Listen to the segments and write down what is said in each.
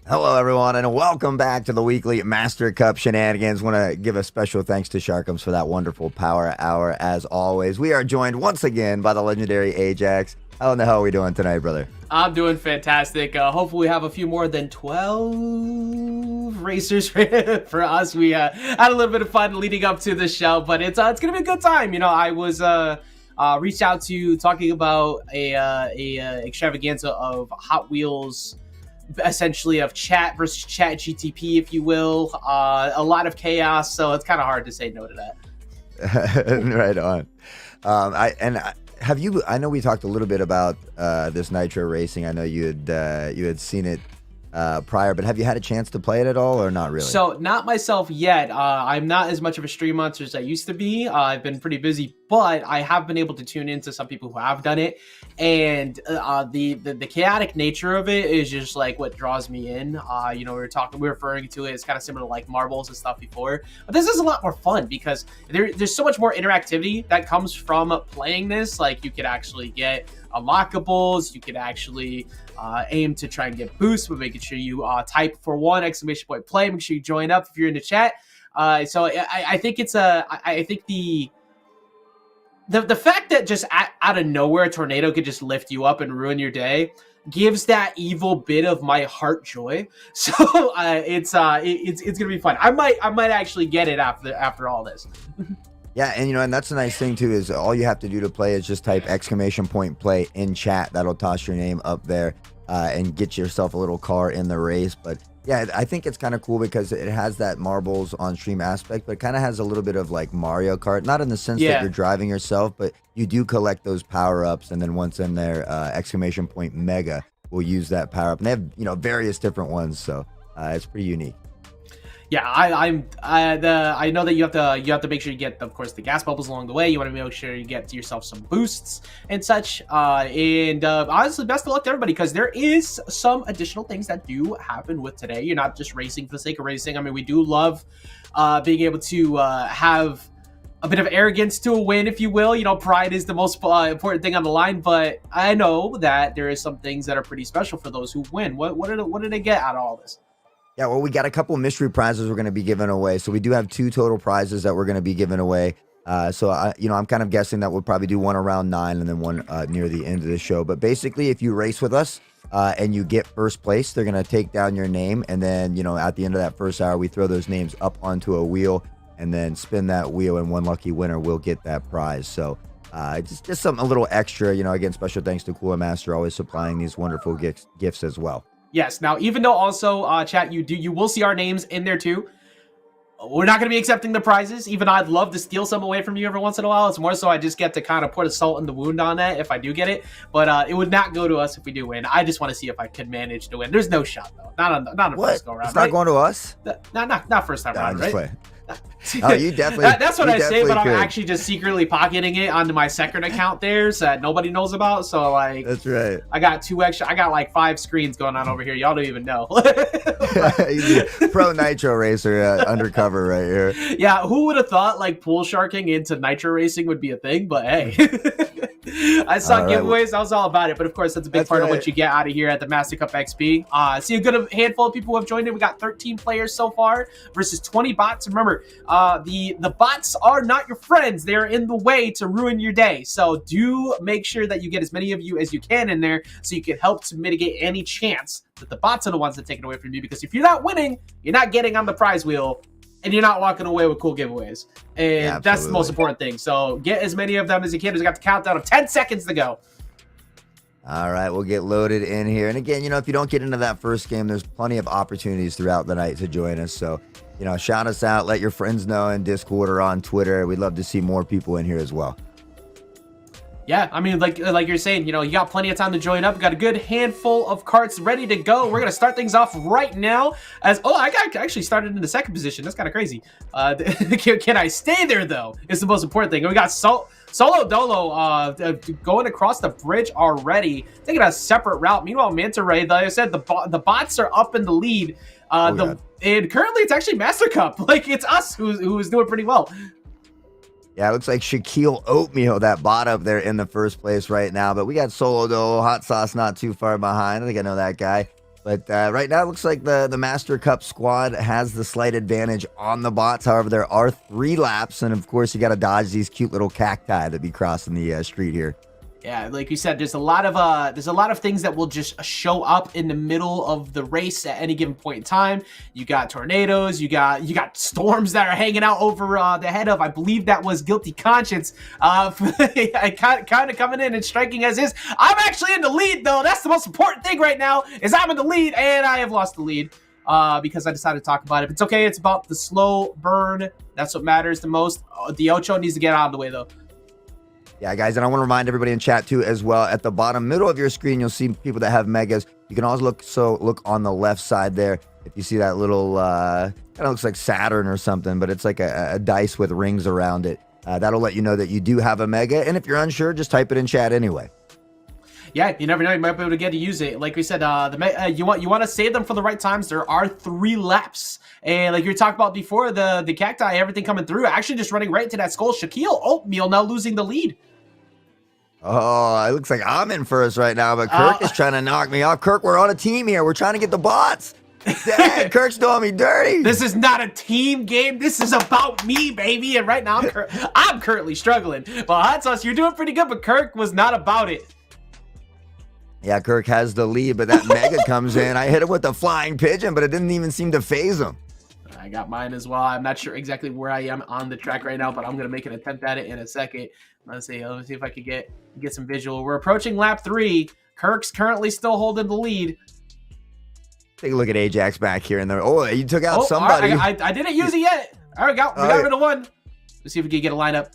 Hello, everyone, and welcome back to the weekly Mastercup shenanigans. Want to give a special thanks to Sharkums for that wonderful power hour. As always, we are joined once again by the legendary Ajax. How in the hell are we doing tonight, brother? I'm doing fantastic. Hopefully we have a few more than 12 racers for us. We had a little bit of fun leading up to the show, but it's gonna be a good time. You know, I was reached out to talking about a extravaganza of Hot Wheels, essentially of chat versus chat GTP, if you will. A lot of chaos, so it's kind of hard to say no to that. Right on. I know we talked a little bit about this Nitro racing. I know you had seen it prior, but have you had a chance to play it at all, or not really? So, not myself yet. I'm not as much of a stream monster as I used to be. I've been pretty busy, but I have been able to tune into some people who have done it, and the chaotic nature of it is just like what draws me in. We were referring to it as kind of similar to like marbles and stuff before, but this is a lot more fun because there's so much more interactivity that comes from playing this. Like, you could actually get unlockables, you could actually aim to try and get boosts, but making sure you type for one exclamation point play. Make sure you join up if you're in the chat. So I think I think the fact that just out of nowhere a tornado could just lift you up and ruin your day gives that evil bit of my heart joy. So it's gonna be fun. I might actually get it after all this. Yeah, and that's the nice thing too, is all you have to do to play is just type exclamation point play in chat. That'll toss your name up there and get yourself a little car in the race. But yeah, I think it's kind of cool because it has that marbles on stream aspect, but it kind of has a little bit of like Mario Kart, not in the sense that you're driving yourself, but you do collect those power-ups, and then once in there, exclamation point mega will use that power-up. And they have, various different ones, so it's pretty unique. Yeah, I know that you have to make sure you get, of course, the gas bubbles along the way. You want to make sure you get yourself some boosts and such. Honestly, best of luck to everybody, because there is some additional things that do happen with today. You're not just racing for the sake of racing. I mean, we do love being able to have a bit of arrogance to a win, if you will. Pride is the most important thing on the line, but I know that there is some things that are pretty special for ththose who win. What did they get out of all this? Yeah, well, we got a couple of mystery prizes we're going to be giving away. So we do have 2 total prizes that we're going to be giving away. I'm kind of guessing that we'll probably do one around 9 and then one near the end of the show. But basically, if you race with us and you get first place, they're going to take down your name. And then, at the end of that first hour, we throw those names up onto a wheel and then spin that wheel, and one lucky winner will get that prize. So just something a little extra, again, special thanks to Cooler Master, always supplying these wonderful gifts as well. Yes. Now, even though also, chat, you will see our names in there too. We're not going to be accepting the prizes. Even I'd love to steal some away from you every once in a while. It's more so I just get to kind of put a salt in the wound on that if I do get it. But it would not go to us if we do win. I just want to see if I could manage to win. There's no shot though. Not on the first go round. It's not going to us. Not first time round, right? Oh, you definitely. That's what I say, but I'm could. actually just secretly pocketing it onto my second account there, so that nobody knows about. So like, that's right. I got 2 extra. I got like 5 screens going on over here. Y'all don't even know. Pro Nitro racer undercover right here. Yeah, who would have thought like pool sharking into Nitro racing would be a thing? But hey. I saw giveaways. That was all about it. But of course, that's a big part of what you get out of here at the Mastercup XP. See a good handful of people who have joined in. We got 13 players so far versus 20 bots. Remember, the bots are not your friends. They're in the way to ruin your day. So do make sure that you get as many of you as you can in there, so you can help to mitigate any chance that the bots are the ones that take it away from you. Because if you're not winning, you're not getting on the prize wheel, and you're not walking away with cool giveaways. And that's the most important thing. So get as many of them as you can. We got the countdown of 10 seconds to go. All right, we'll get loaded in here. And again, if you don't get into that first game, there's plenty of opportunities throughout the night to join us. So, shout us out. Let your friends know in Discord or on Twitter. We'd love to see more people in here as well. Yeah, I mean, like you're saying, you got plenty of time to join up. We've got a good handful of carts ready to go. We're going to start things off right now. I got actually started in the second position. That's kind of crazy. Can I stay there, though? It's the most important thing. We got Solo Dolo going across the bridge already, taking a separate route. Meanwhile, Manta Ray, like I said, the bots are up in the lead. And currently, it's actually Mastercup. Like, it's us who is doing pretty well. Yeah, it looks like Shaquille Oatmeal, that bot up there in the first place right now. But we got Solo Dolo, Hot Sauce not too far behind. I think I know that guy. But right now, it looks like the Master Cup squad has the slight advantage on the bots. However, there are 3 laps, and of course, you got to dodge these cute little cacti that be crossing the street here. Yeah, like you said, there's a lot of things that will just show up in the middle of the race at any given point in time. You got tornadoes, you got storms that are hanging out over the head of, I believe that was Guilty Conscience, kind of coming in and striking as is. I'm actually in the lead though. That's the most important thing right now, is I'm in the lead, and I have lost the lead because I decided to talk about it. It's okay. It's about the slow burn. That's what matters the most. The Ocho needs to get out of the way though. Yeah, guys, and I want to remind everybody in chat too as well. At the bottom middle of your screen, you'll see people that have megas. You can also look on the left side there. If you see that little, kind of looks like Saturn or something, but it's like a dice with rings around it. That'll let you know that you do have a mega. And if you're unsure, just type it in chat anyway. Yeah, you never know. You might be able to get to use it. Like we said, you want to save them for the right times. There are 3 laps. And like you were talking about before, the cacti, everything coming through, actually just running right into that skull. Shaquille Oatmeal now losing the lead. Oh, it looks like I'm in first right now, but Kirk is trying to knock me off. Kirk, we're on a team here. We're trying to get the bots. Dang, Kirk's doing me dirty. This is not a team game. This is about me, baby. And right now, I'm currently struggling. Well, Hot Sauce, you're doing pretty good, but Kirk was not about it. Yeah, Kirk has the lead, but that mega comes in. I hit him with the flying pigeon, but it didn't even seem to phase him. I got mine as well. I'm not sure exactly where I am on the track right now, but I'm going to make an attempt at it in a second. Let's see if I could get some visual. We're approaching lap 3. Kirk's currently still holding the lead. Take a look at Ajax back here. Oh, you took out somebody. Right, I didn't use it yet. All right, we got rid of one. Let's see if we can get a lineup.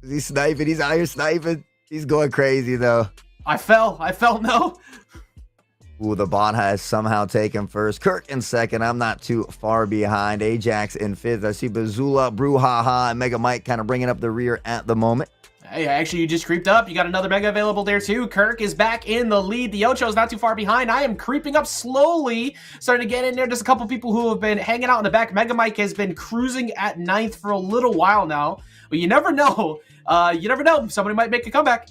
Is he sniping? He's out here sniping. He's going crazy, though. I fell no. Ooh, the bot has somehow taken first. Kirk in second. I'm not too far behind. Ajax in 5th. I see Bazula, Brouhaha, and Mega Mike kind of bringing up the rear at the moment. Hey, actually, you just creeped up. You got another mega available there, too. Kirk is back in the lead. The Ocho is not too far behind. I am creeping up slowly, starting to get in there. There's a couple people who have been hanging out in the back. Mega Mike has been cruising at 9th for a little while now. But you never know. Somebody might make a comeback.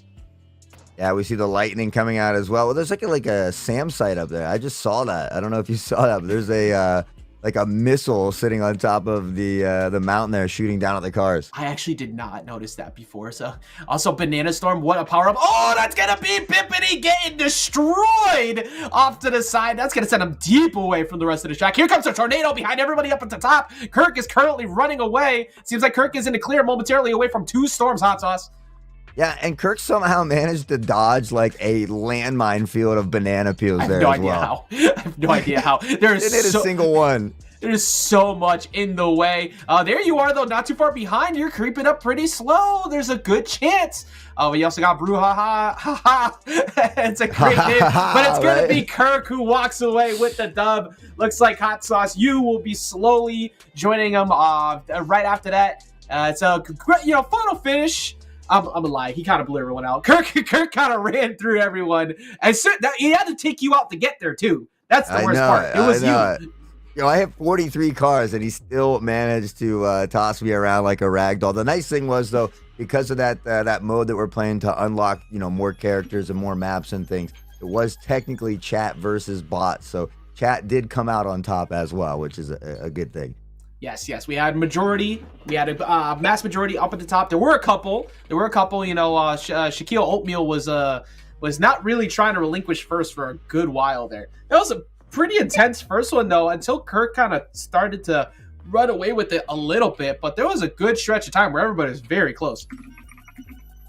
Yeah, we see the lightning coming out as well. Well, there's like a SAM site up there. I just saw that. I don't know if you saw that, but there's a like a missile sitting on top of the mountain there, shooting down at the cars. I actually did not notice that before. So also Banana Storm, what a power up! Oh, that's gonna be Bippity getting destroyed off to the side. That's gonna send him deep away from the rest of the track. Here comes a tornado behind everybody up at the top. Kirk is currently running away. Seems like Kirk is in the clear momentarily away from 2 storms. Hot Sauce. Yeah, and Kirk somehow managed to dodge like a landmine field of banana peels there as well. I have no idea how. There's hit a single one. There's so much in the way. There you are, though, not too far behind. You're creeping up pretty slow. There's a good chance. We also got Brouhaha. It's a great name, but it's going to be Kirk who walks away with the dub. Looks like Hot Sauce, you will be slowly joining him right after that. It's a photo finish. I'm gonna lie. He kind of blew everyone out. Kirk kind of ran through everyone, and so he had to take you out to get there too. That's the worst part. It was you. I have 43 cars, and he still managed to toss me around like a ragdoll. The nice thing was, though, because of that mode that we're playing to unlock, more characters and more maps and things, it was technically chat versus bots. So chat did come out on top as well, which is a good thing. Yes. We had majority. We had a mass majority up at the top. There were a couple. Shaquille Oatmeal was not really trying to relinquish first for a good while there. It was a pretty intense first one, though, until Kirk kind of started to run away with it a little bit. But there was a good stretch of time where everybody was very close.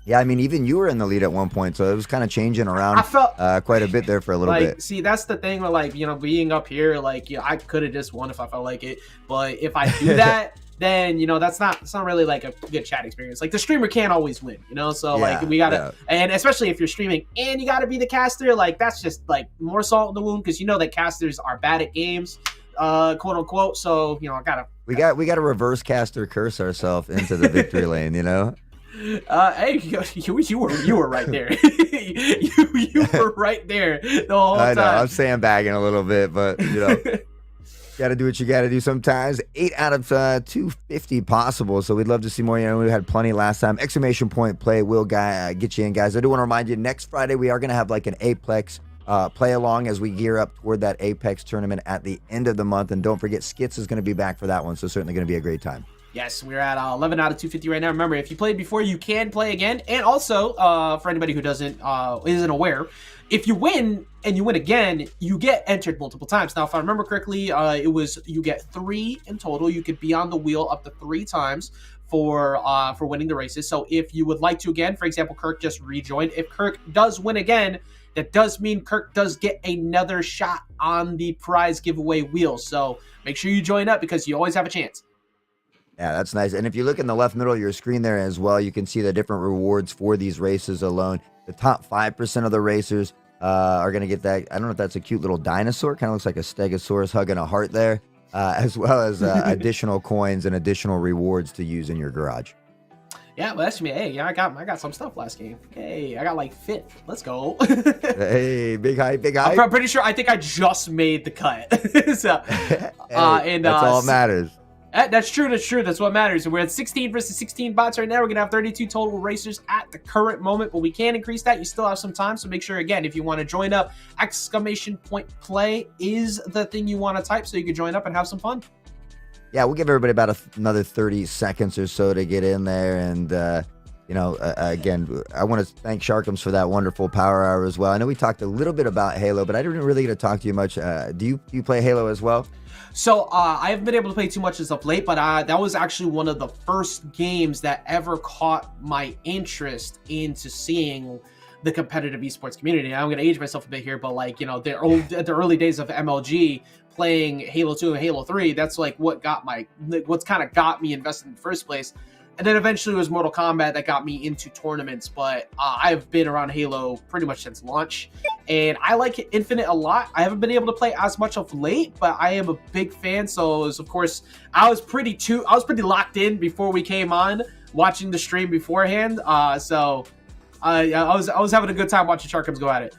Yeah, I mean, even you were in the lead at one point, so it was kind of changing around. I felt quite a bit there for a little bit. See, that's the thing with being up here. I could have just won if I felt like it, but if I do that, then that's not really like a good chat experience. Like the streamer can't always win, So we gotta, and especially if you're streaming and you gotta be the caster, that's just more salt in the wound because that casters are bad at games, quote unquote. So we gotta reverse caster curse ourselves into the victory lane, Hey, you were right there. you were right there the whole time. I know, I'm sandbagging a little bit, but gotta do what you gotta do sometimes. 8 out of 250 possible, so we'd love to see more. We had plenty last time. Exclamation point play will get you in, guys. I do want to remind you, next Friday we are gonna have like an Aplex play along as we gear up toward that Apex tournament at the end of the month. And don't forget, Skits is going to be back for that one, so certainly going to be a great time. Yes, we're at 11 out of 250 right now. Remember, if you played before, you can play again. And also, for anybody who isn't aware, if you win and you win again, you get entered multiple times. Now, if I remember correctly, you get 3 in total. You could be on the wheel up to 3 times for winning the races. So if you would like to again, for example, Kirk just rejoined. If Kirk does win again, that does mean Kirk does get another shot on the prize giveaway wheel. So make sure you join up because you always have a chance. Yeah, that's nice. And if you look in the left middle of your screen there as well, you can see the different rewards for these races alone. The top 5% of the racers are going to get that. I don't know if that's a cute little dinosaur. Kind of looks like a stegosaurus hugging a heart there, as well as additional coins and additional rewards to use in your garage. Yeah, well, that's me. Hey, yeah, I got some stuff last game. Hey, I got like 5th. Let's go. Hey, big hype, big hype. I'm pretty sure. I think I just made the cut. So, hey, and that's all that matters. That's true. That's true. That's what matters. And we're at 16 versus 16 bots right now. We're gonna have 32 total racers at the current moment, but we can increase that. You still have some time, so make sure again if you want to join up, !play is the thing you want to type, so you can join up and have some fun. Yeah, we'll give everybody about another 30 seconds or so to get in there. And, again, I want to thank Sharkums for that wonderful power hour as well. I know we talked a little bit about Halo, but I didn't really get to talk to you much. Do you play Halo as well? So I haven't been able to play too much as of late, but that was actually one of the first games that ever caught my interest into seeing the competitive esports community. Now, I'm going to age myself a bit here, but the early days of MLG, playing Halo 2 and Halo 3, that's like what's kind of got me invested in the first place. And then eventually it was Mortal Kombat that got me into tournaments, but I've been around Halo pretty much since launch, and I like Infinite a lot. I haven't been able to play as much of late, but I am a big fan. So of course, I was pretty locked in before we came on, watching the stream beforehand. So I was having a good time watching Sharkums go at it.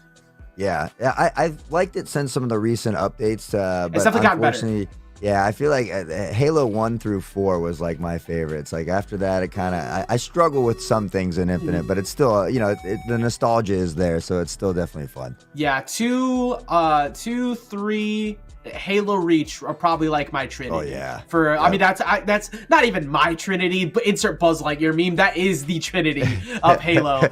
Yeah, I've liked it since some of the recent updates, but it's definitely gotten better. Yeah, I feel like Halo 1 through 4 was like my favorites. Like after that, it kind of I struggle with some things in Infinite, but it's still the nostalgia is there, so it's still definitely fun. Yeah, 2, 3. Halo Reach are probably like my trinity. Oh yeah. I mean that's not even my trinity, but insert Buzz Lightyear meme. That is the trinity of Halo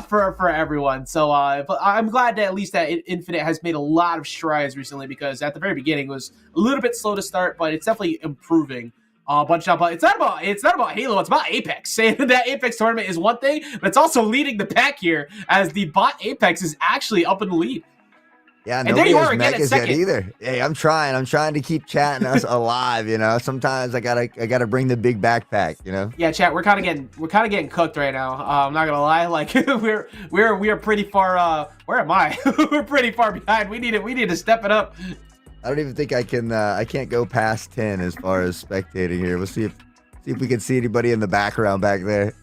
for everyone. So but I'm glad that at least that Infinite has made a lot of strides recently, because at the very beginning it was a little bit slow to start, but it's definitely improving. But it's not about Halo. It's about Apex. Saying that Apex tournament is one thing, but it's also leading the pack here, as the bot Apex is actually up in the lead. Yeah, and there you are again at second. Yet either. Hey, I'm trying to keep chatting us alive. Sometimes I gotta bring the big backpack. Yeah, chat. We're kind of getting cooked right now. I'm not gonna lie. Like we are pretty far. Where am I? We're pretty far behind. We need to step it up. I don't even think I can. I can't go past 10 as far as spectating here. We'll see if we can see anybody in the background back there.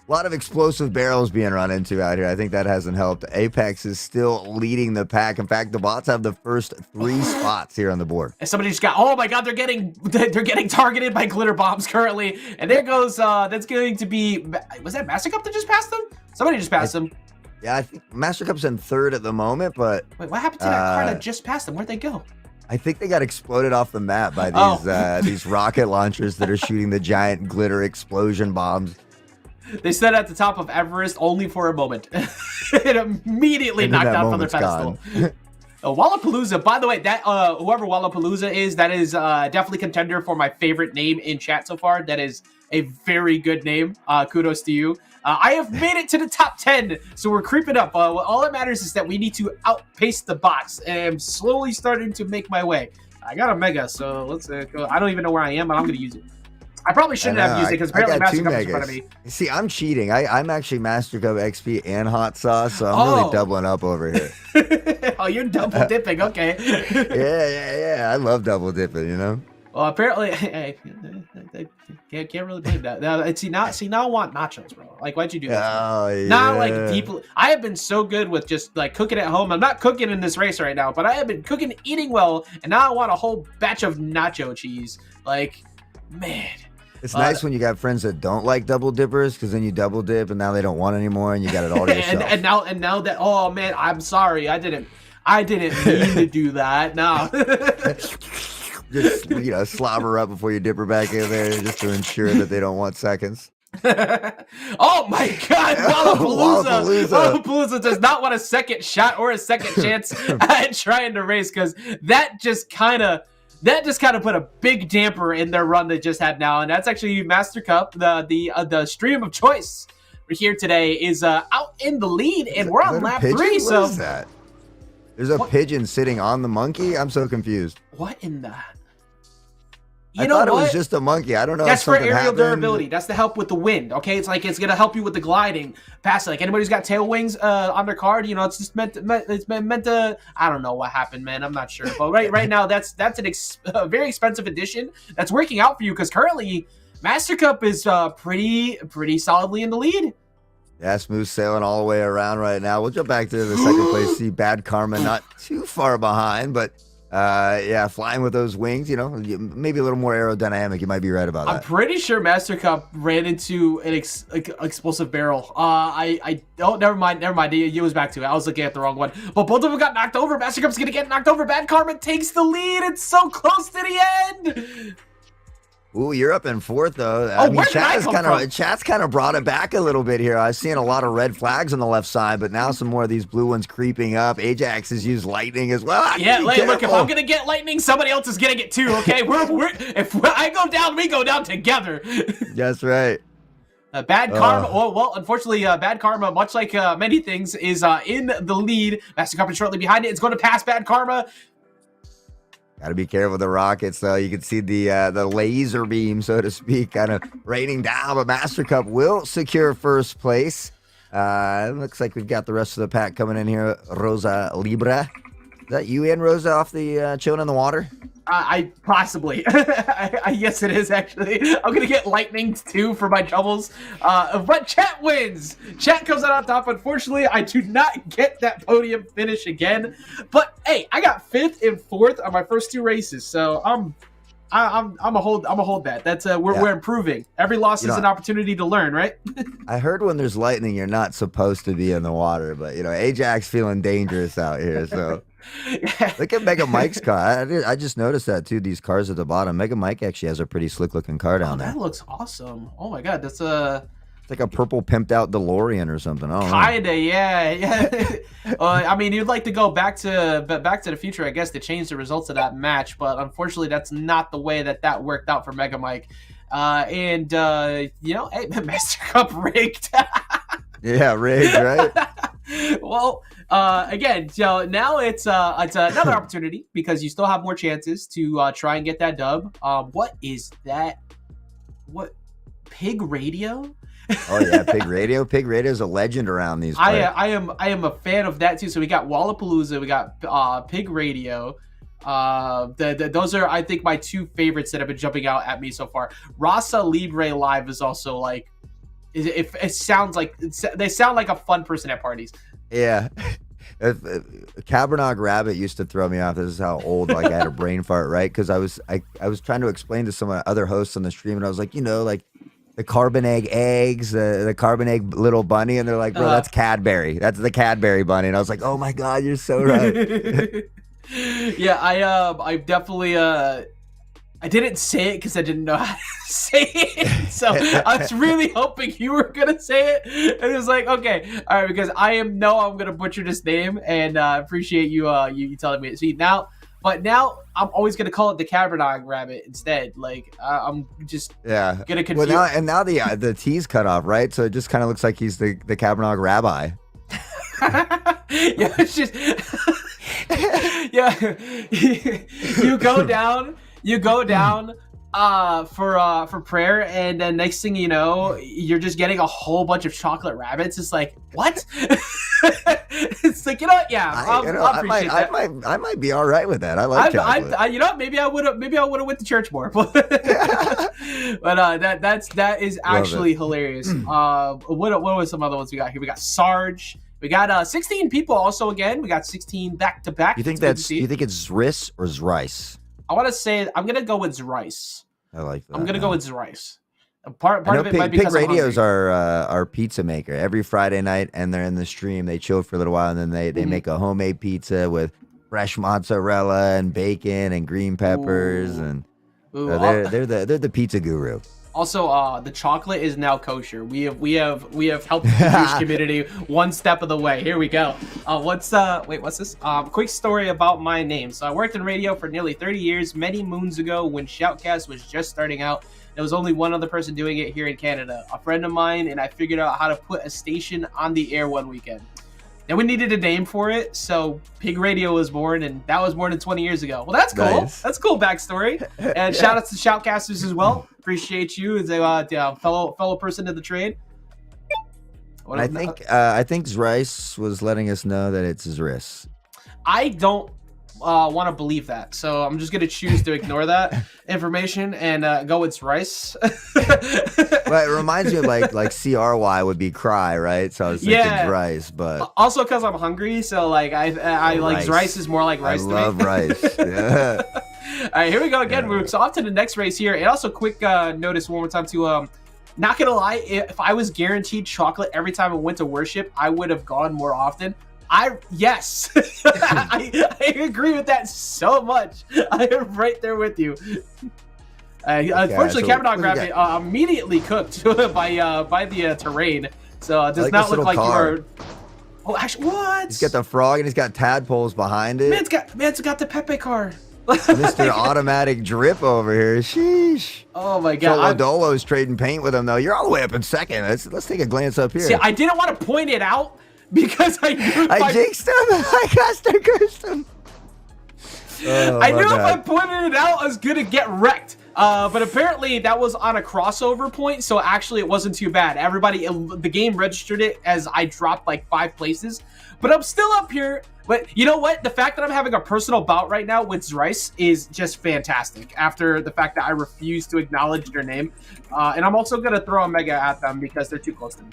A lot of explosive barrels being run into out here. I think that hasn't helped. Apex is still leading the pack. In fact, the bots have the first 3 spots here on the board. And somebody just got, oh my god, they're getting targeted by glitter bombs currently. And there goes, that's going to be, was that Mastercup that just passed them? Somebody just passed them. Yeah, I think Mastercup's in 3rd at the moment, but... Wait, what happened to that car that just passed them? Where'd they go? I think they got exploded off the map by these rocket launchers that are shooting the giant glitter explosion bombs. They stood at the top of Everest only for a moment. It immediately knocked down from their pedestal. Wallapalooza, by the way, that whoever Wallapalooza is, that is definitely contender for my favorite name in chat so far. That is a very good name. Kudos to you. I have made it to the top 10, so we're creeping up. All that matters is that we need to outpace the bots, and I'm slowly starting to make my way. I got a mega, so let's go. I don't even know where I am, but I'm going to use it. I probably shouldn't have used it because apparently Mastercup is in front of me. See, I'm cheating. I'm actually Mastercup XP and Hot Sauce, so I'm really doubling up over here. Oh, you're double dipping. Okay. Yeah. I love double dipping, Well, apparently, hey, can't really blame that. Now I want nachos, bro. Like, why'd you do that? Oh, yeah. Now, like, people, I have been so good with just like cooking at home. I'm not cooking in this race right now, but I have been cooking, eating well, and now I want a whole batch of nacho cheese. Like, man. It's nice when you got friends that don't like double dippers, because then you double dip and now they don't want anymore and you got it all to yourself. and now that, oh man, I'm sorry, I didn't mean to do that. No. Just slobber up before you dip her back in there, just to ensure that they don't want seconds. Oh my God, Lollapalooza does not want a second shot or a second chance at trying to race, because that just kind of put a big damper in their run they just had now. And that's actually Mastercup, the stream of choice here today is out in the lead, and we're on lap 3. So what is that? There's a pigeon sitting on the monkey. I'm so confused. What in the? I thought it was just a monkey. I don't know. That's for aerial durability. That's to help with the wind. Okay, it's like it's gonna help you with the gliding past. Like anybody who's got tail wings on their card, it's just meant to. I don't know what happened, man. I'm not sure. But right now, that's a very expensive addition that's working out for you, because currently Mastercup is pretty solidly in the lead. Yeah, smooth sailing all the way around right now. We'll jump back to the second place. See Bad Karma not too far behind, but. Yeah, flying with those wings, maybe a little more aerodynamic. You might be right about that. I'm pretty sure Mastercup ran into an explosive barrel. Never mind. It was back to it. I was looking at the wrong one. But both of them got knocked over. Mastercup's gonna get knocked over. Bad Karma takes the lead. It's so close to the end. Ooh, you're up in fourth, though. I mean, chat's kind of brought it back a little bit here. I was seeing a lot of red flags on the left side, but now some more of these blue ones creeping up. Ajax has used lightning as well. Yeah, look, if I'm going to get lightning, somebody else is getting it too, okay? If I go down, we go down together. That's right. Bad Karma, well, unfortunately, Bad Karma, much like many things, is in the lead. Mastercup is shortly behind it. It's going to pass Bad Karma. Got to be careful with the rockets, though. You can see the laser beam, so to speak, kind of raining down. But Mastercup will secure first place. Looks like we've got the rest of the pack coming in here. Rosa Libra. Is that you in, Rosa, off the chilling in the water? I possibly. Yes, it is, actually. I'm going to get lightning, too, for my troubles. But Chat wins. Chat comes out on top. Unfortunately, I do not get that podium finish again. But, hey, I got 5th and 4th on my first 2 races. So, I'm a hold that. That's we're improving. Every loss is an opportunity to learn, right? I heard when there's lightning, you're not supposed to be in the water. But, Ajax feeling dangerous out here, so... Look at Mega Mike's car. I just noticed that too. These cars at the bottom. Mega Mike actually has a pretty slick looking car down there. That looks awesome. Oh my God, that's it's like a purple pimped out DeLorean or something. Kinda, yeah. I mean, you'd like to go back to the Future, I guess, to change the results of that match, but unfortunately, that's not the way that worked out for Mega Mike. Hey, Mastercup rigged. Yeah, rigged, right? Well, again, so now it's another opportunity, because you still have more chances to try and get that dub. What is that? What, Pig Radio? Oh yeah, Pig Radio. Pig Radio is a legend around these parts. I am a fan of that too. So we got Wallapalooza, we got Pig Radio. Those are, I think, my 2 favorites that have been jumping out at me so far. Rasa Libre Live is also like. It sounds like they sound like a fun person at parties. Yeah. Cabernog Rabbit used to throw me off. This is how old I had a brain fart, right? Because I was trying to explain to some other hosts on the stream, and I was like, like the carbon egg eggs, the carbon egg little bunny, and they're like, bro, that's Cadbury. That's the Cadbury bunny. And I was like, oh my God, you're so right. Yeah, I definitely I didn't say it because I didn't know how to say it. So I was really hoping you were going to say it. And it was like, okay, all right, because I'm going to butcher this name, and I appreciate you you telling me. See, now I'm always going to call it the Cabernet Rabbit instead. Like, I'm just going to confuse. Well, now the T's cut off, right? So it just kind of looks like he's the Cabernet Rabbi. Yeah, it's just... yeah. You go down for prayer, and then next thing you know, you're just getting a whole bunch of chocolate rabbits. It's like, what? It's like, yeah, I appreciate that. I might be all right with that. I like chocolate. Maybe I would have went to church more. But that is actually hilarious. What was some other ones we got here? We got Sarge. We got 16 people also again. We got 16 back to back. You think it's Zris or Zrice? I want to say I'm gonna go with Zrice. I like that. I'm gonna go with Zrice. Part I know of it might be Pig because I'm Radio's hungry. our pizza maker. Every Friday night, and they're in the stream. They chill for a little while, and then they Mhm. make a homemade pizza with fresh mozzarella and bacon and green peppers, Ooh. and Ooh. so they're the pizza guru. Also, the chocolate is now kosher. We have helped the Jewish community one step of the way. Here we go. What's this? Quick story about my name. So I worked in radio for nearly 30 years, many moons ago when Shoutcast was just starting out. There was only one other person doing it here in Canada, a friend of mine, and I figured out how to put a station on the air one weekend. Then we needed a name for it, so Pig Radio was born, and that was more than 20 years ago. Well, that's cool. Nice. That's cool backstory. And shout out to Shoutcasters as well. Appreciate you as a fellow person in the trade. I think Zrice was letting us know that it's Zris. I don't want to believe that, so I'm just gonna choose to ignore that information and go with rice. Well, it reminds me of like CRY would be cry, right? So I was thinking rice, but also because I'm hungry, so like I like rice is more like rice to me. I love rice. Yeah. All right, here we go again. We're so off to the next race here. And also, quick notice one more time to not gonna lie, if I was guaranteed chocolate every time I went to worship, I would have gone more often. Yes, I agree with that so much. I am right there with you. Unfortunately, so Kavanaugh grabbed it immediately cooked by the terrain, so it does not look like you are. Oh, actually, what? He's got the frog and he's got tadpoles behind it. Man's got the Pepe car. Mr. Automatic Drip over here. Sheesh. Oh my god. Dolo's trading paint with him though. You're all the way up in second. Let's take a glance up here. See, I didn't want to point it out because I knew I jinxed him. I caster cursed him. Oh, I knew if I pointed it out, I was gonna get wrecked. But apparently that was on a crossover point, so actually it wasn't too bad. The game registered it as I dropped like 5 places, but I'm still up here. But you know what? The fact that I'm having a personal bout right now with Zrice is just fantastic. After the fact that I refuse to acknowledge their name, and I'm also gonna throw a mega at them because they're too close to me.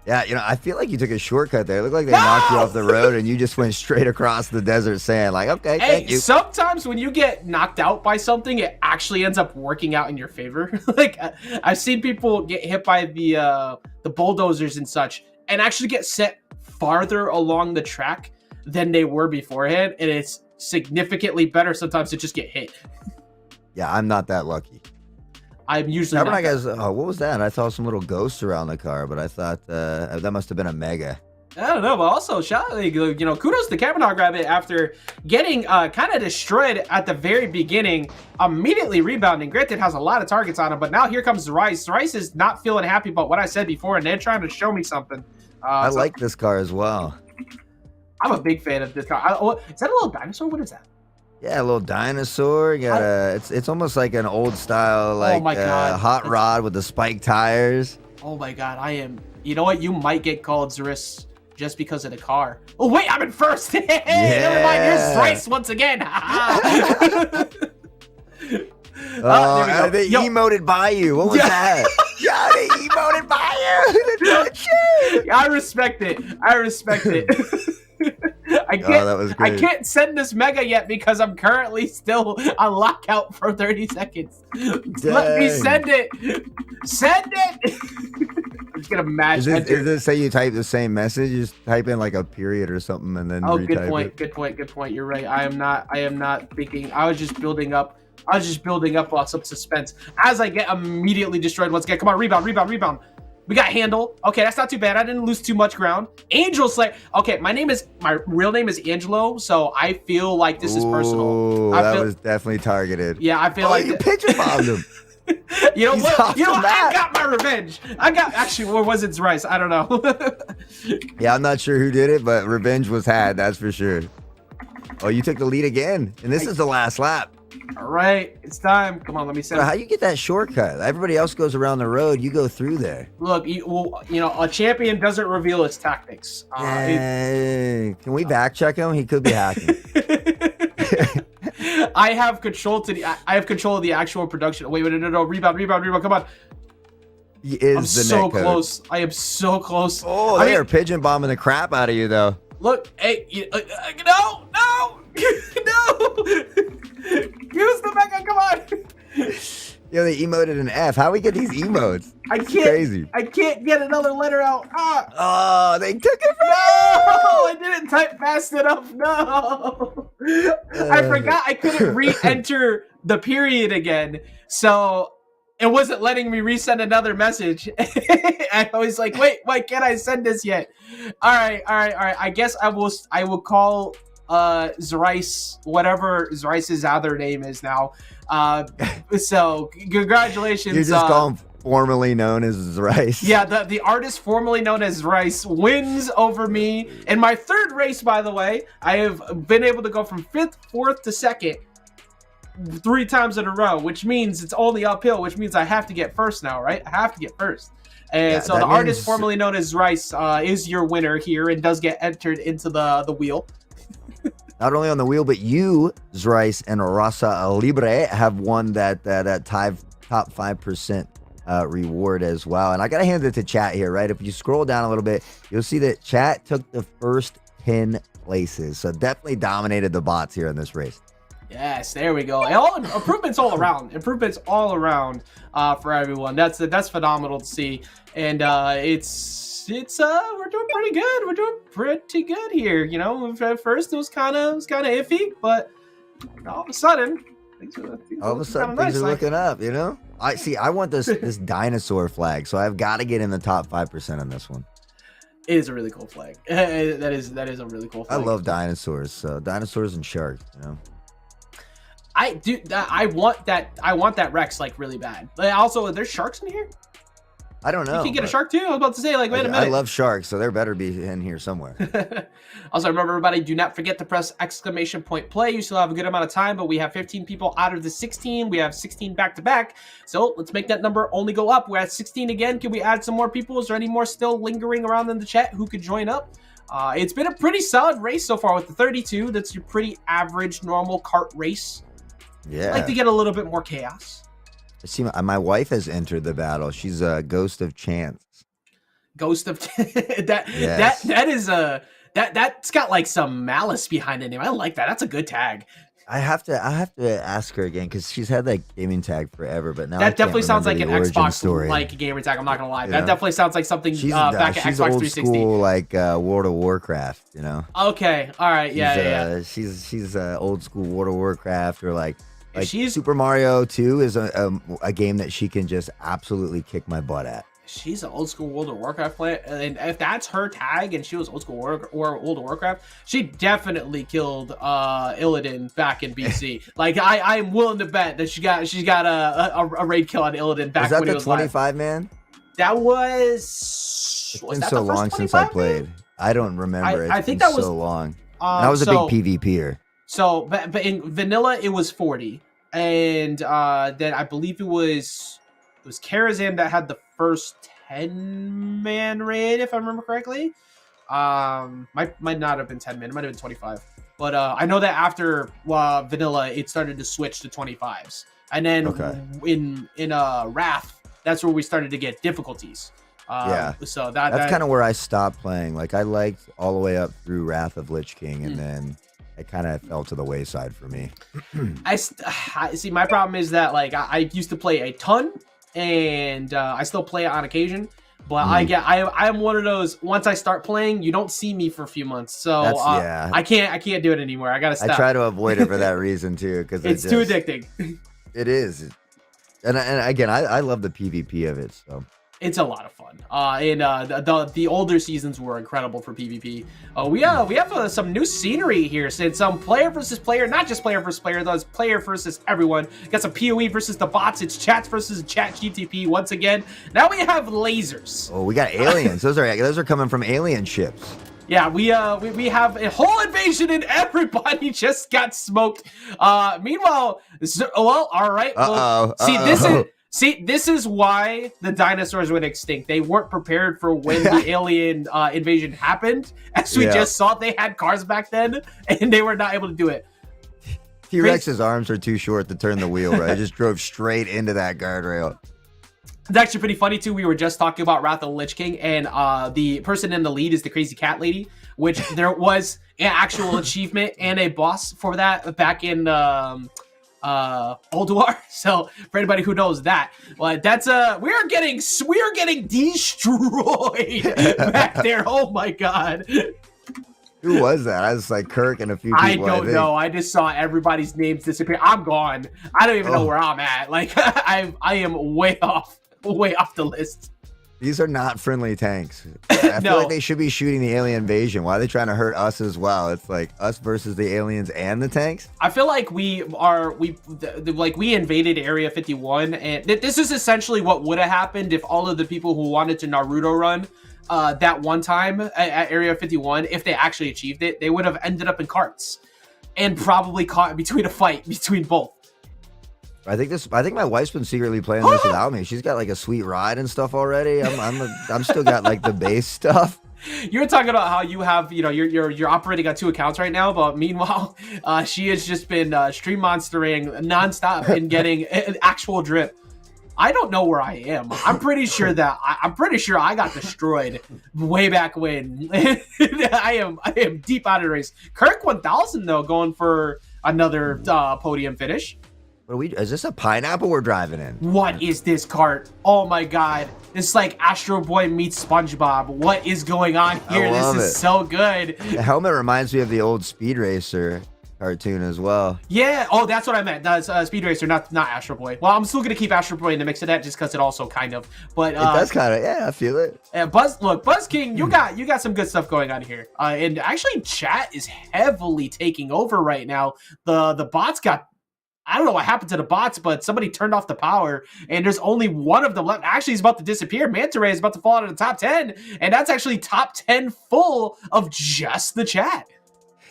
Yeah, I feel like you took a shortcut there. It looked like they knocked you off the road and you just went straight across the desert sand. Like, okay, thank you. Sometimes when you get knocked out by something, it actually ends up working out in your favor. Like, I've seen people get hit by the bulldozers and such and actually get sent farther along the track than they were beforehand, and it's significantly better sometimes to just get hit. Yeah, I'm not that lucky. I'm usually not. Guys, what was that? I saw some little ghosts around the car, but I thought that must have been a mega. I don't know, but also kudos to Kavanaugh Rabbit after getting kind of destroyed at the very beginning, immediately rebounding. Granted, has a lot of targets on him, but now here comes Rice. Rice is not feeling happy about what I said before, and they're trying to show me something. I like this car as well. I'm a big fan of this car. Is that a little dinosaur? What is that? Yeah, a little dinosaur. You got it's almost like an old style, like hot rod with the spiked tires. Oh my god, you know what? You might get called Zris just because of the car. Oh wait, I'm in first. Never mind, here's Rice once again. They emoted by you. What was that? Yeah, they emoted by you. I respect it. That was great. I can't send this mega yet because I'm currently still on lockout for 30 seconds. Let me send it. Send it. I'm just gonna match. Does it say you type the same message? You just type in like a period or something and then retype it. Good point. You're right. I am not thinking. I was just building up some suspense as I get immediately destroyed once again. Come on, rebound. We got handle. Okay, that's not too bad. I didn't lose too much ground. Angel Slayer. Okay, my real name is Angelo, so I feel like this is personal. That was definitely targeted. Yeah, I feel like you pigeon bombed him. You know what? I got my revenge. Or was it Rice? I don't know. Yeah, I'm not sure who did it, but revenge was had. That's for sure. Oh, you took the lead again, and this is the last lap. All right, it's time. Come on, let me send. So how you get that shortcut? Everybody else goes around the road. You go through there. Look, a champion doesn't reveal its tactics. Can we back check him? He could be hacking. I have control of the actual production. Wait, no, rebound, come on. I'm so close. I am so close. Oh, they are pigeon bombing the crap out of you, though. Look, hey, no. Use the mega, come on. Yo, they emoted an F. How we get these emotes? Crazy. I can't get another letter out. Oh, they took it from No, I didn't type fast enough. No. I forgot I couldn't re-enter the period again. So it wasn't letting me resend another message. I was like, wait, why can't I send this yet? All right. I guess I will call Zrice, whatever Zrice's other name is now. So congratulations. You just call him formerly known as Zrice. Yeah, the artist formerly known as Zrice wins over me in my third race. By the way, I have been able to go from 5th, 4th to 2nd 3 times in a row, which means it's only uphill, which means I have to get first now, right? I have to get first. And so the artist formerly known as Rice is your winner here and does get entered into the wheel. Not only on the wheel, but you, Zrice, and Rasa Libre have won that top 5% reward as well. And I got to hand it to chat here, right? If you scroll down a little bit, you'll see that chat took the first 10 places. So definitely dominated the bots here in this race. Yes, there we go. Improvements all around. Improvements all around for everyone. That's phenomenal to see. And we're doing pretty good. We're doing pretty good here. You know, at first it was kind of iffy, but all of a sudden things are looking up. You know, I want this dinosaur flag, so I've got to get in the top 5% on this one. It is a really cool flag. that is a really cool flag. I love dinosaurs. So dinosaurs and sharks. You know. I want that Rex like really bad. Also, there's sharks in here. I don't know. You can get a shark too. I was about to say, like, wait a minute. I love sharks, so there better be in here somewhere. Also, remember, everybody, do not forget to press !play. You still have a good amount of time, but we have 15 people out of the 16. We have 16 back to back. So let's make that number only go up. We're at 16 again. Can we add some more people? Is there any more still lingering around in the chat who could join up? It's been a pretty solid race so far with the 32. That's your pretty average, normal kart race. Yeah. I'd like to get a little bit more chaos. See, my wife has entered the battle. She's a Ghost of Chance. Ghost of that's got like some malice behind the name. I like that. That's a good tag. I have to ask her again because she's had that gaming tag forever. But now that definitely sounds like an Xbox like gamer tag. I'm not gonna lie. That definitely sounds like something back at Xbox 360. She's old school, like World of Warcraft. You know. Okay. All right. Yeah. She's old school World of Warcraft or like Super Mario 2 is a game that she can just absolutely kick my butt at. She's an old school World of Warcraft player, and if that's her tag and she was old school World of Warcraft, she definitely killed Illidan back in BC. Like I'm willing to bet that she's got a raid kill on Illidan back when he was 25 man. That was. It's been so long since I played. Man? I don't remember. I think that was so long. And I was a big PvPer. So, but in vanilla it was 40, and then I believe it was Karazhan that had the first 10-man raid, if I remember correctly. Might not have been 10 man, it might have been 25. But I know that after vanilla, it started to switch to 25s, and then in Wrath, that's where we started to get difficulties. So that's kind of where I stopped playing. Like I liked all the way up through Wrath of Lich King, and then it kind of fell to the wayside for me. I see. My problem is that like I used to play a ton, and I still play it on occasion. But I'm one of those. Once I start playing, you don't see me for a few months. So I can't do it anymore. I gotta stop. I try to avoid it for that reason too, because it's too addicting. It is, and again, I love the PvP of it. So. It's a lot of fun. And the older seasons were incredible for PvP. We have some new scenery here, since some player versus player, not just player versus player, though, it's player versus everyone. Got some PoE versus the bots. It's chats versus chat GTP once again. Now we have lasers. Oh, we got aliens. those are coming from alien ships. Yeah, we have a whole invasion and everybody just got smoked. Meanwhile, all right. Well, this is why the dinosaurs went extinct. They weren't prepared for when the alien invasion happened. As we just saw, they had cars back then, and they were not able to do it. T-Rex's arms are too short to turn the wheel, right? I just drove straight into that guardrail. It's actually pretty funny, too. We were just talking about Wrath of the Lich King, and the person in the lead is the Crazy Cat Lady, which there was an actual achievement and a boss for that back in... Ulduar. So for anybody who knows that, well, that's we are getting destroyed back there. Oh my god. Who was that? I was like Kirk and a few people. I don't know. I just saw everybody's names disappear. I'm gone. I don't even know where I'm at. Like I am way off the list. These are not friendly tanks. I feel like they should be shooting the alien invasion. Why are they trying to hurt us as well? It's like us versus the aliens and the tanks. I feel like we invaded Area 51, and this is essentially what would have happened if all of the people who wanted to Naruto run that one time at Area 51, if they actually achieved it, they would have ended up in carts and probably caught between a fight between both. I think my wife's been secretly playing this without me. She's got like a sweet ride and stuff already. I'm still got like the base stuff. You're talking about how you have, you're operating on 2 accounts right now, but meanwhile, she has just been stream monstering nonstop and getting actual drip. I don't know where I am. I'm pretty sure I got destroyed way back when. I am deep out of the race. Kirk 1000 though, going for another podium finish. Is this a pineapple we're driving in? What is this cart? Oh my god. It's like Astro Boy meets SpongeBob. What is going on here? This is so good. The helmet reminds me of the old Speed Racer cartoon as well. Yeah. Oh, that's what I meant. That's Speed Racer, not Astro Boy. Well, I'm still gonna keep Astro Boy in the mix of that just because it also kind of. But it does kind of. Yeah, I feel it. Buzz King, you got some good stuff going on here. And actually, chat is heavily taking over right now. The bots got. I don't know what happened to the bots, but somebody turned off the power, and there's only one of them left. Actually, he's about to disappear. Manta Ray is about to fall out of the top 10, and that's actually top 10 full of just the chat.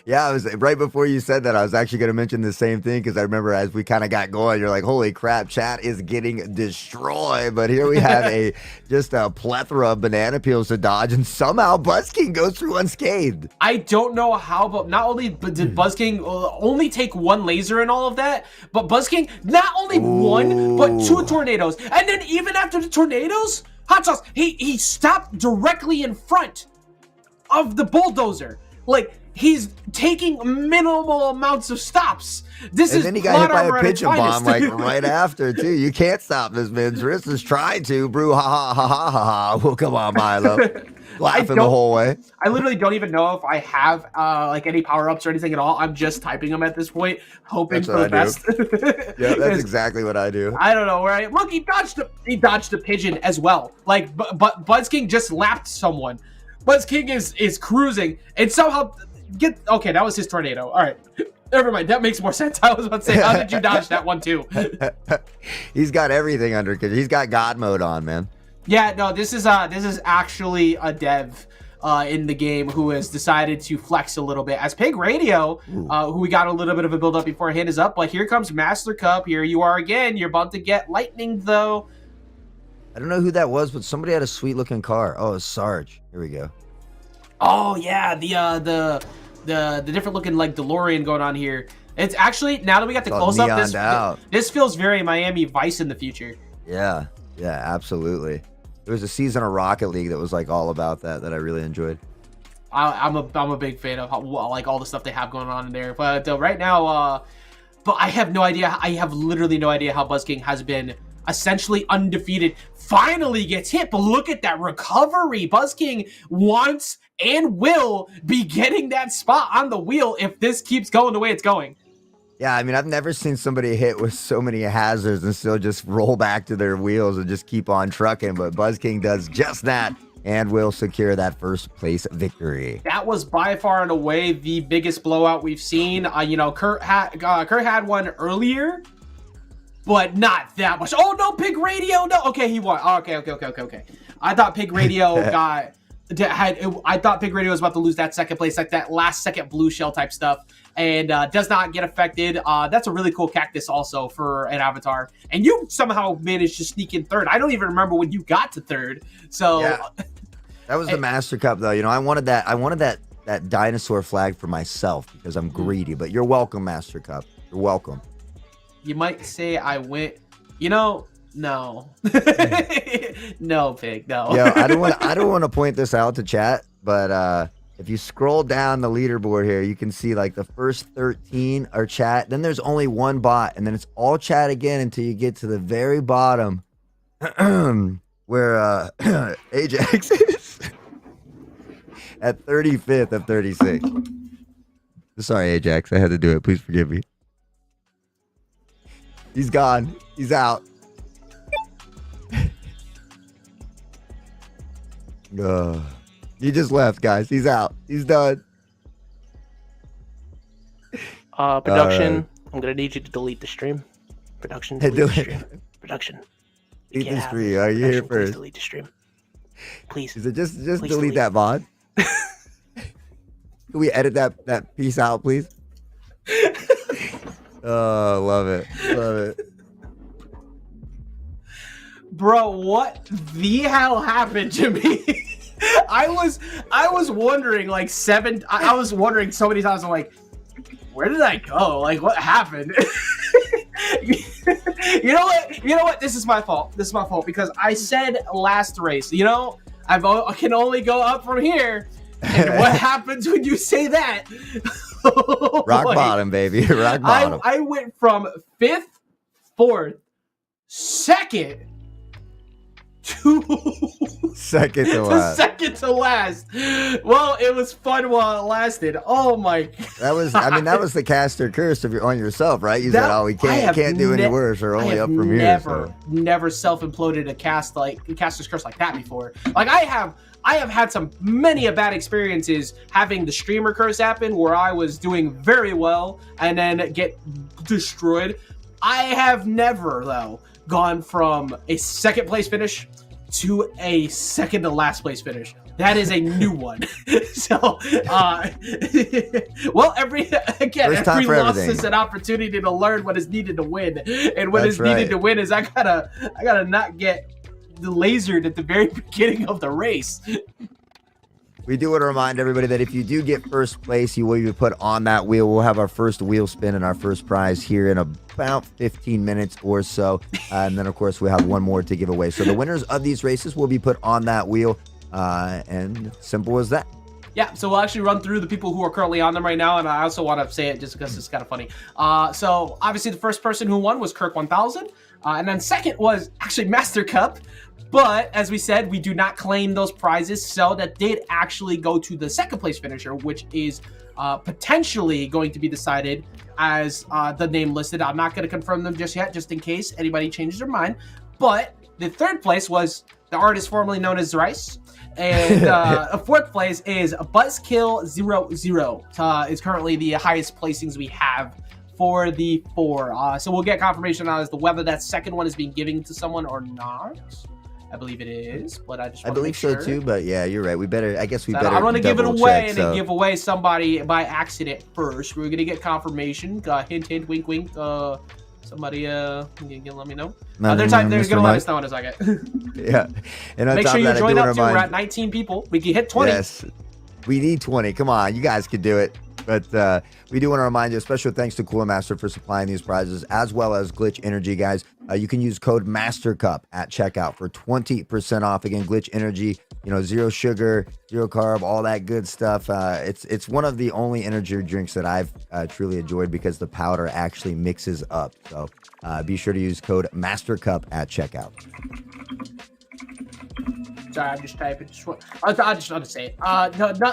Yeah, I was right before you said that. I was actually going to mention the same thing because I remember as we kind of got going, you're like, "Holy crap, chat is getting destroyed!" But here we have just a plethora of banana peels to dodge, and somehow Buzz King goes through unscathed. I don't know how, but not only did Buzz King only take 1 laser and all of that, but Buzz King not only 1 but 2 tornadoes, and then even after the tornadoes, hot sauce, he stopped directly in front of the bulldozer, like. He's taking minimal amounts of stops. And then he got hit by a pigeon bomb like right after too. You can't stop this man. Riss is trying to. Brew, ha ha ha ha ha ha. Well, come on, Milo. Laughing the whole way. I literally don't even know if I have like any power ups or anything at all. I'm just typing them at this point, hoping for the best. Yeah, that's exactly what I do. I don't know where I look. He dodged a pigeon as well. Like, but Buzz King just lapped someone. Buzz King is cruising and somehow. Okay, that was his tornado. All right, never mind. That makes more sense. I was about to say, how did you dodge that one too? He's got everything under control. He's got God mode on, man. Yeah, no, this is actually a dev in the game who has decided to flex a little bit. As Pig Radio, who we got a little bit of a build up beforehand, is up. But here comes Mastercup. Here you are again. You're about to get lightning though. I don't know who that was, but somebody had a sweet looking car. Oh, it's Sarge. Here we go. Oh yeah, the different looking like DeLorean going on here. It's actually, now that we got the close up, this feels very Miami Vice in the future. Yeah, absolutely. There was a season of Rocket League that was like all about that I really enjoyed. I'm a big fan of like all the stuff they have going on in there. But right now, but I have no idea. I have literally no idea how Buzz King has been essentially undefeated. Finally gets hit, but look at that recovery. Buzz King wants and will be getting that spot on the wheel if this keeps going the way it's going. Yeah, I mean, I've never seen somebody hit with so many hazards and still just roll back to their wheels and just keep on trucking. But Buzz King does just that and will secure that first place victory. That was by far and away the biggest blowout we've seen. Kurt had one earlier, but not that much. Oh no, Pig Radio! No, okay, he won. Oh, okay. I thought Pig Radio I thought Pig Radio was about to lose that second place, like that last second blue shell type stuff, and does not get affected. That's a really cool cactus also for an avatar. And you somehow managed to sneak in third. I don't even remember when you got to third. So yeah. That was the Mastercup though. I wanted that dinosaur flag for myself because I'm greedy. But you're welcome, Mastercup. You're welcome. You might say I went, no. No, Pig, no. Yeah, I don't want to point this out to chat, but if you scroll down the leaderboard here, you can see like the first 13 are chat. Then there's only one bot, and then it's all chat again until you get to the very bottom where Ajax is at 35th of 36. Sorry, Ajax. I had to do it. Please forgive me. He's gone. He's out. He just left, guys. He's out. He's done. Production, right. I'm gonna need you to delete the stream. Production, delete the stream. Production. Delete the stream. Are you here first? Delete the stream. Please. Is it just Please delete that VOD? Can we edit that piece out, please? Oh, love it. Love it. Bro, what the hell happened to me? I was wondering like I was wondering so many times. I'm like, where did I go? Like, what happened? You know what? This is my fault. This is my fault because I said last race. You know, I can only go up from here. And what happens when you say that? Rock bottom, baby. Rock bottom. I went from 5th, 4th, 2nd to second to last. Second to last. Well, it was fun while it lasted. Oh my God. That was, I mean, that was the caster curse on yourself, right? You said, "Oh, we can't do any worse. We're only up from here." Never self-imploded a caster's curse like that before. Like I have had many a bad experiences having the streamer curse happen where I was doing very well and then get destroyed. I have never though gone from a second place finish to a second to last place finish. That is a new one. So, well, every loss is an opportunity to learn what is needed to win, and what is needed to win is I gotta not get lasered at the very beginning of the race. We do want to remind everybody that if you do get first place, you will be put on that wheel. We'll have our first wheel spin and our first prize here in about 15 minutes or so. And then, of course, we have one more to give away. So the winners of these races will be put on that wheel. And simple as that. Yeah, so we'll actually run through the people who are currently on them right now, and I also want to say it just because it's kind of funny. So obviously the first person who won was Kirk 1000, and then second was actually Mastercup. But as we said, we do not claim those prizes, so that did actually go to the second place finisher, which is potentially going to be decided as the name listed. I'm not going to confirm them just yet, just in case anybody changes their mind. But the third place was the artist formerly known as Rice. And fourth place is Buzzkill00. Is currently the highest placings we have for the 4. So we'll get confirmation on as to whether that second one is being given to someone or not. I believe it is, but I just want to make sure. So too, but yeah, you're right. I guess we better. I don't want to give it away and then give away somebody by accident first. We're gonna get confirmation. Hint, hint, wink, wink. Somebody, you let me know. They're gonna let us know in a second. Yeah, and make sure you join up too. We're at 19 people. We can hit 20. Yes, we need 20. Come on, you guys can do it. But we do want to remind you, special thanks to Cooler Master for supplying these prizes, as well as Glitch Energy, guys. You can use code Mastercup at checkout for 20% off. Again, Glitch Energy, zero sugar, zero carb, all that good stuff. It's one of the only energy drinks that I've truly enjoyed because the powder actually mixes up. So be sure to use code Mastercup at checkout. Sorry, I'm just typing. I just want to say it.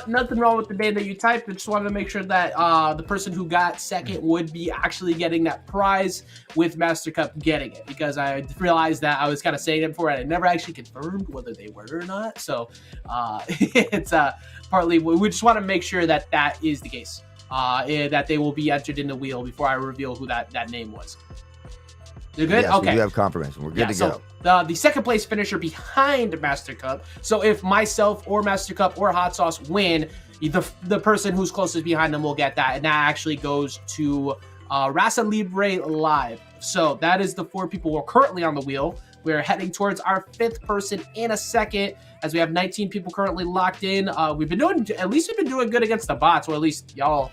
Nothing wrong with the name that you typed. I just wanted to make sure that the person who got second would be actually getting that prize with Mastercup getting it, because I realized that I was kind of saying it before and I never actually confirmed whether they were or not. So it's partly we just want to make sure that that is the case, that they will be entered in the wheel before I reveal who that name was. You're good? Yes, okay. We do have confirmation. We're good to go. The second place finisher behind Mastercup. So if myself or Mastercup or Hot Sauce win, the person who's closest behind them will get that. And that actually goes to Rasa Libre Live. So that is the 4 people who are currently on the wheel. We're heading towards our 5th person in a second, as we have 19 people currently locked in. We've been doing good against the bots, or at least y'all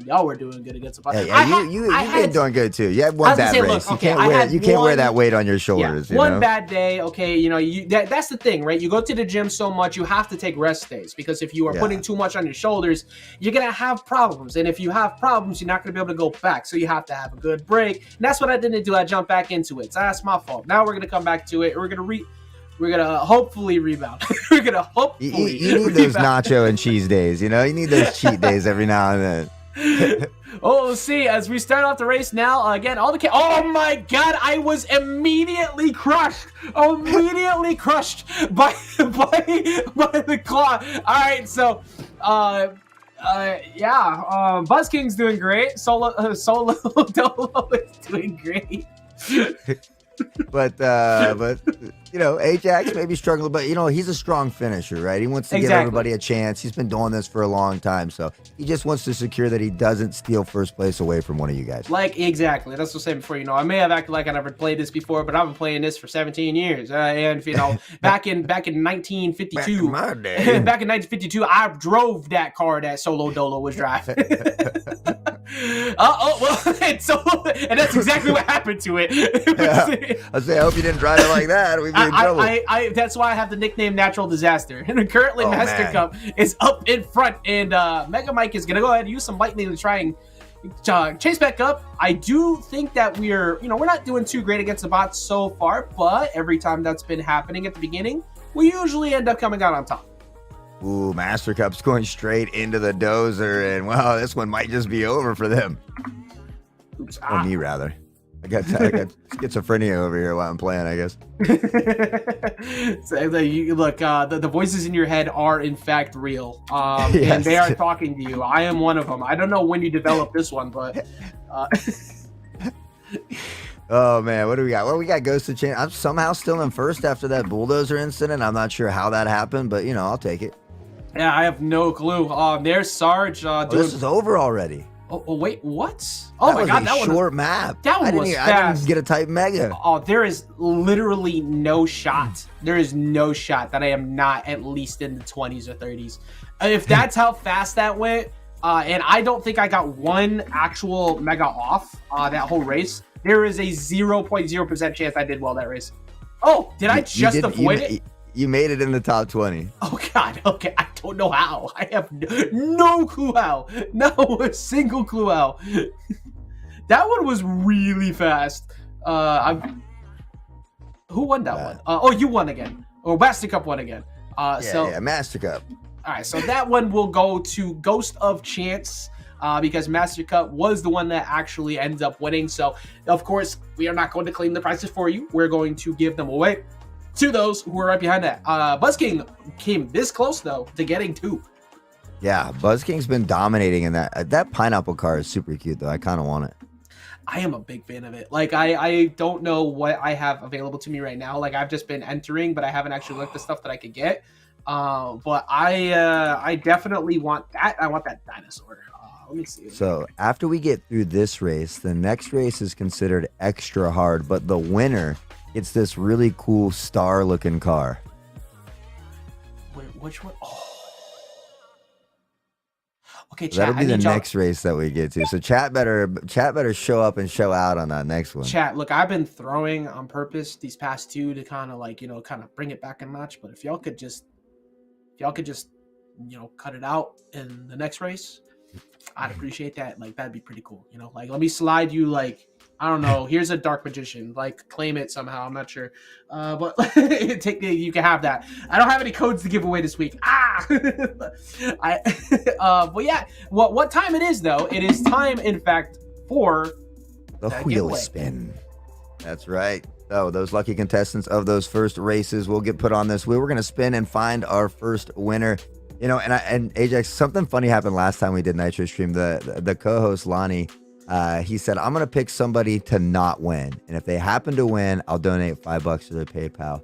y'all were doing good against the Bucks. Yeah, you've been doing good too. You had one bad race. You can't wear that weight on your shoulders. Yeah, one bad day. Okay, that's the thing, right? You go to the gym so much, you have to take rest days, because if you are putting too much on your shoulders, you're gonna have problems, and if you have problems, you're not gonna be able to go back. So you have to have a good break, and that's what I didn't do. I jumped back into it, so that's my fault. Now we're gonna come back to it. We're gonna hopefully rebound. We're gonna hopefully. You need those nacho and cheese days. You need those cheat days every now and then. Oh, we'll see as we start off the race now. Again, oh my God! I was immediately crushed. By the claw. All right, so Buzz King's doing great. Solo Dolo is doing great. But Ajax may be struggling, but he's a strong finisher, right? He wants to give everybody a chance. He's been doing this for a long time, so he just wants to secure that he doesn't steal first place away from one of you guys. Exactly. That's what I'm saying before. I may have acted like I never played this before, but I've been playing this for 17 years. And back in 1952, back in my day. Back in 1952, I drove that car that Solo Dolo was driving. And that's exactly what happened to it. I hope you didn't drive it like that. We'd be in trouble. That's why I have the nickname Natural Disaster. And currently, Mastercup is up in front, and Mega Mike is gonna go ahead and use some lightning to try and chase back up. I do think that we're not doing too great against the bots so far, but every time that's been happening at the beginning, we usually end up coming out on top. Ooh, Mastercup's going straight into the dozer, and this one might just be over for them. Oops, or me, rather. I got schizophrenia over here while I'm playing, I guess. So, look, the voices in your head are in fact real, and they are talking to you. I am one of them. I don't know when you developed this one, but. Oh man, what do we got? Well, we got Ghost of Chain. I'm somehow still in first after that bulldozer incident. I'm not sure how that happened, but I'll take it. Yeah, I have no clue. There's Sarge. This is over already. Oh wait, what? Oh my God, that was a short map. That one was fast. I didn't get a type mega. Oh, there is literally no shot. There is no shot that I am not at least in the 20s or 30s. If that's how fast that went, and I don't think I got one actual mega off that whole race. There is a 0.0% chance I did well that race. Oh, did I just avoid it? You made it in the top 20. Oh God, okay. I don't know how. I have no clue how. No a single clue how. That one was really fast. Who won that one? You won again. Or Mastercup won again. Mastercup. All right, so that one will go to Ghost of Chance. Because Mastercup was the one that actually ends up winning. So, of course, we are not going to claim the prizes for you. We're going to give them away to those who are right behind that. Buzz King came this close, though, to getting 2. Yeah, Buzz King's been dominating in that. That pineapple car is super cute, though. I kind of want it. I am a big fan of it. I don't know what I have available to me right now. I've just been entering, but I haven't actually looked at the stuff that I could get. But I definitely want that. I want that dinosaur. Let me see. So after we get through this race, the next race is considered extra hard, but the winner gets this really cool star-looking car. Wait, which one? Oh. Okay, chat. That'll be the next race that we get to. So chat better show up and show out on that next one. Chat, look, I've been throwing on purpose these past 2 to kind of bring it back a notch. But if y'all could just cut it out in the next race, I'd appreciate that. That'd be pretty cool. Let me slide you I don't know. Here's a dark magician. Claim it somehow. I'm not sure. But you can have that. I don't have any codes to give away this week. But yeah. What time it is though? It is time, in fact, for the wheel giveaway. Spin. That's right. So those lucky contestants of those first races will get put on this wheel. We're gonna spin and find our first winner. And Ajax, something funny happened last time we did Nitro Stream. The co-host Lonnie, he said, I'm gonna pick somebody to not win, and if they happen to win, I'll donate $5 to their PayPal.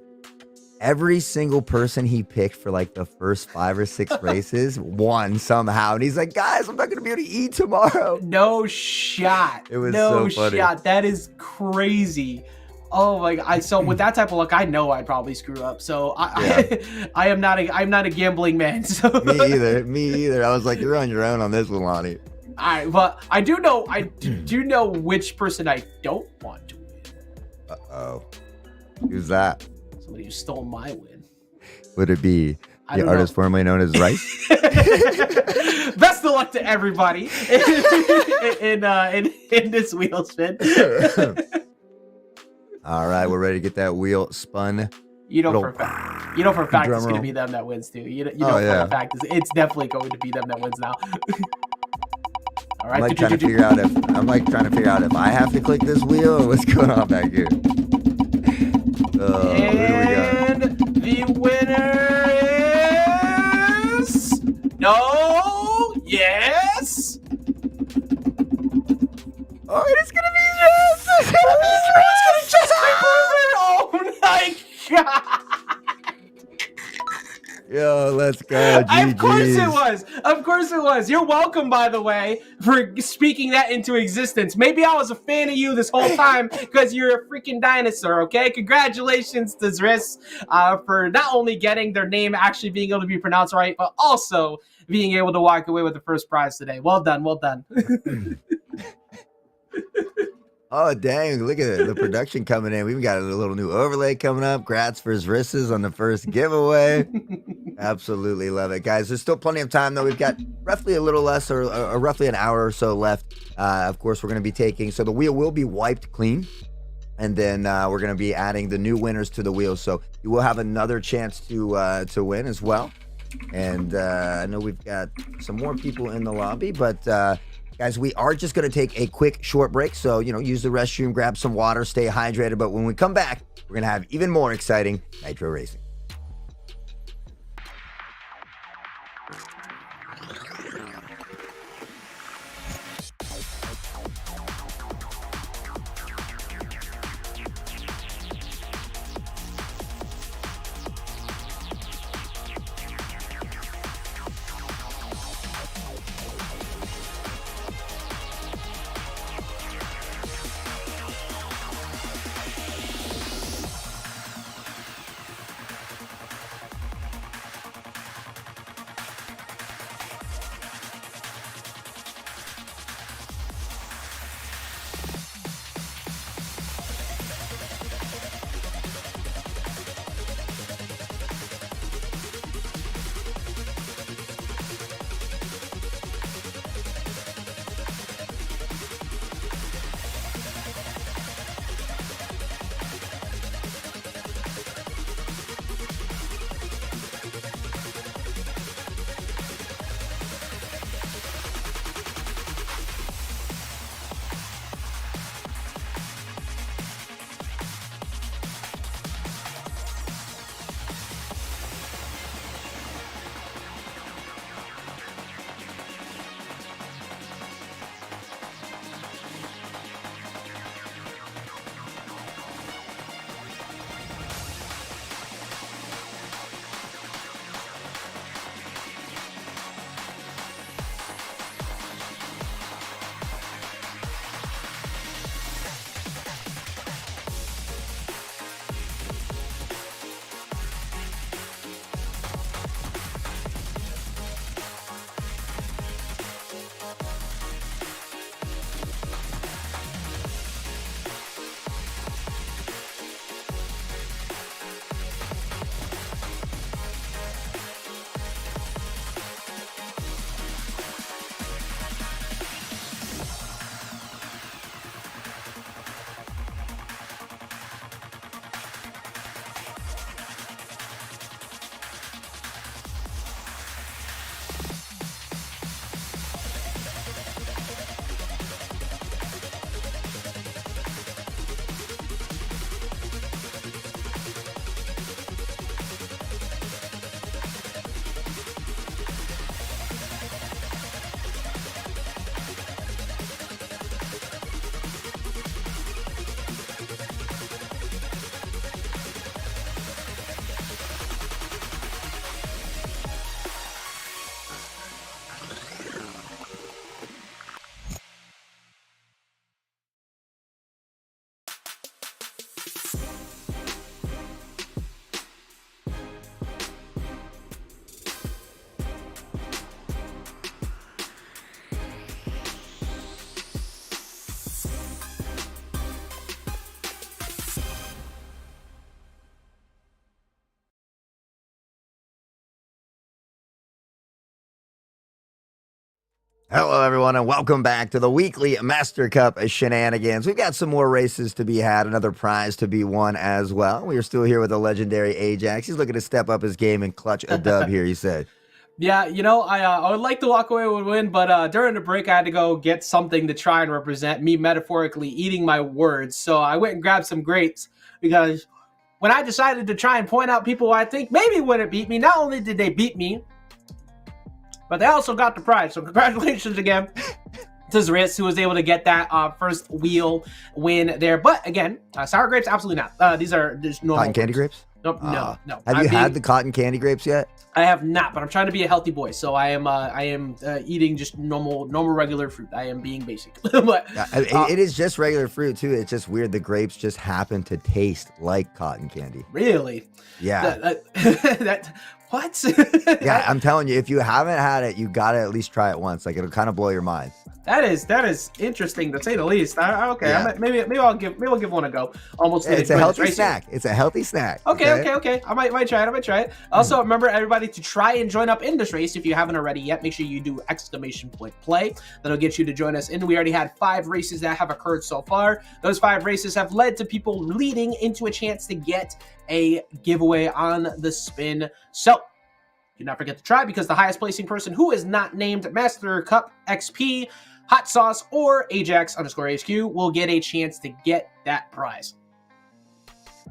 Every single person he picked for the first 5 or 6 races won somehow, and he's like, guys, I'm not gonna be able to eat tomorrow. No shot. It was so funny. Shot. That is crazy. Oh my God! So with that type of luck, I know I'd probably screw up. So I'm not a gambling man. So Me either. I was like, you're on your own on this one, Lonnie. right, but I do know which person I don't want to win. Uh-oh. Who's that? Somebody who stole my win. Would it be the artist formerly known as Rice? Best of luck to everybody in this wheel spin. All right, we're ready to get that wheel spun. You know for a fact it's going to be them that wins too. You know for a fact it's definitely going to be them that wins now. All right. I'm trying to figure out if I have to click this wheel or what's going on back here. And the winner is yes. Oh, it is gonna be yes! It's gonna be Just oh my god! Yo, let's go. GG's. Of course it was. You're welcome, by the way, for speaking that into existence. Maybe I was a fan of you this whole time because you're a freaking dinosaur, okay? Congratulations to Zris for not only getting their name actually being able to be pronounced right, but also being able to walk away with the first prize today. Well done, well done. Oh, dang. Look at it. The production coming in. We've got a little new overlay coming up. Grats for Zrisses on the first giveaway. Absolutely love it, guys. There's still plenty of time, though. We've got roughly a little less or roughly an hour or so left. Of course, we're going to be taking, so the wheel will be wiped clean. And then we're going to be adding the new winners to the wheel. So you will have another chance to win as well. And I know we've got some more people in the lobby, but guys, we are just going to take a quick short break. So, use the restroom, grab some water, stay hydrated. But when we come back, we're going to have even more exciting Nitro racing. Hello, everyone, and welcome back to the weekly Mastercup shenanigans. We've got some more races to be had, another prize to be won as well. We are still here with the legendary Ajax. He's looking to step up his game and clutch a dub here, he said. Yeah, you know, I would like to walk away with a win, but during the break, I had to go get something to try and represent me metaphorically eating my words. So I went and grabbed some grapes because when I decided to try and point out people I think maybe wouldn't beat me, not only did they beat me, but they also got the prize. So congratulations again to Zris, who was able to get that first wheel win there. But again, sour grapes, absolutely not. These are just normal. Cotton candy grapes? Nope, no. Have you had the cotton candy grapes yet? I have not, but I'm trying to be a healthy boy, so I am eating just normal regular fruit. I am being basic. But it is just regular fruit too. It's just weird. The grapes just happen to taste like cotton candy. Really? Yeah. What? Yeah, I'm telling you, if you haven't had it, you gotta at least try it once. Like, it'll kind of blow your mind. That is interesting to say the least. Okay, yeah. maybe I'll give one a go. Almost. Yeah, it's a healthy snack. It's a healthy snack. Okay. I might try it. Also, remember everybody to try and join up in this race if you haven't already yet. Make sure you do !play. That'll get you to join us in. We already had 5 races that have occurred so far. Those 5 races have led to people leading into a chance to get a giveaway on the spin. So do not forget to try, because the highest placing person who is not named Master Cup XP, Hot Sauce, or Ajax_HQ will get a chance to get that prize.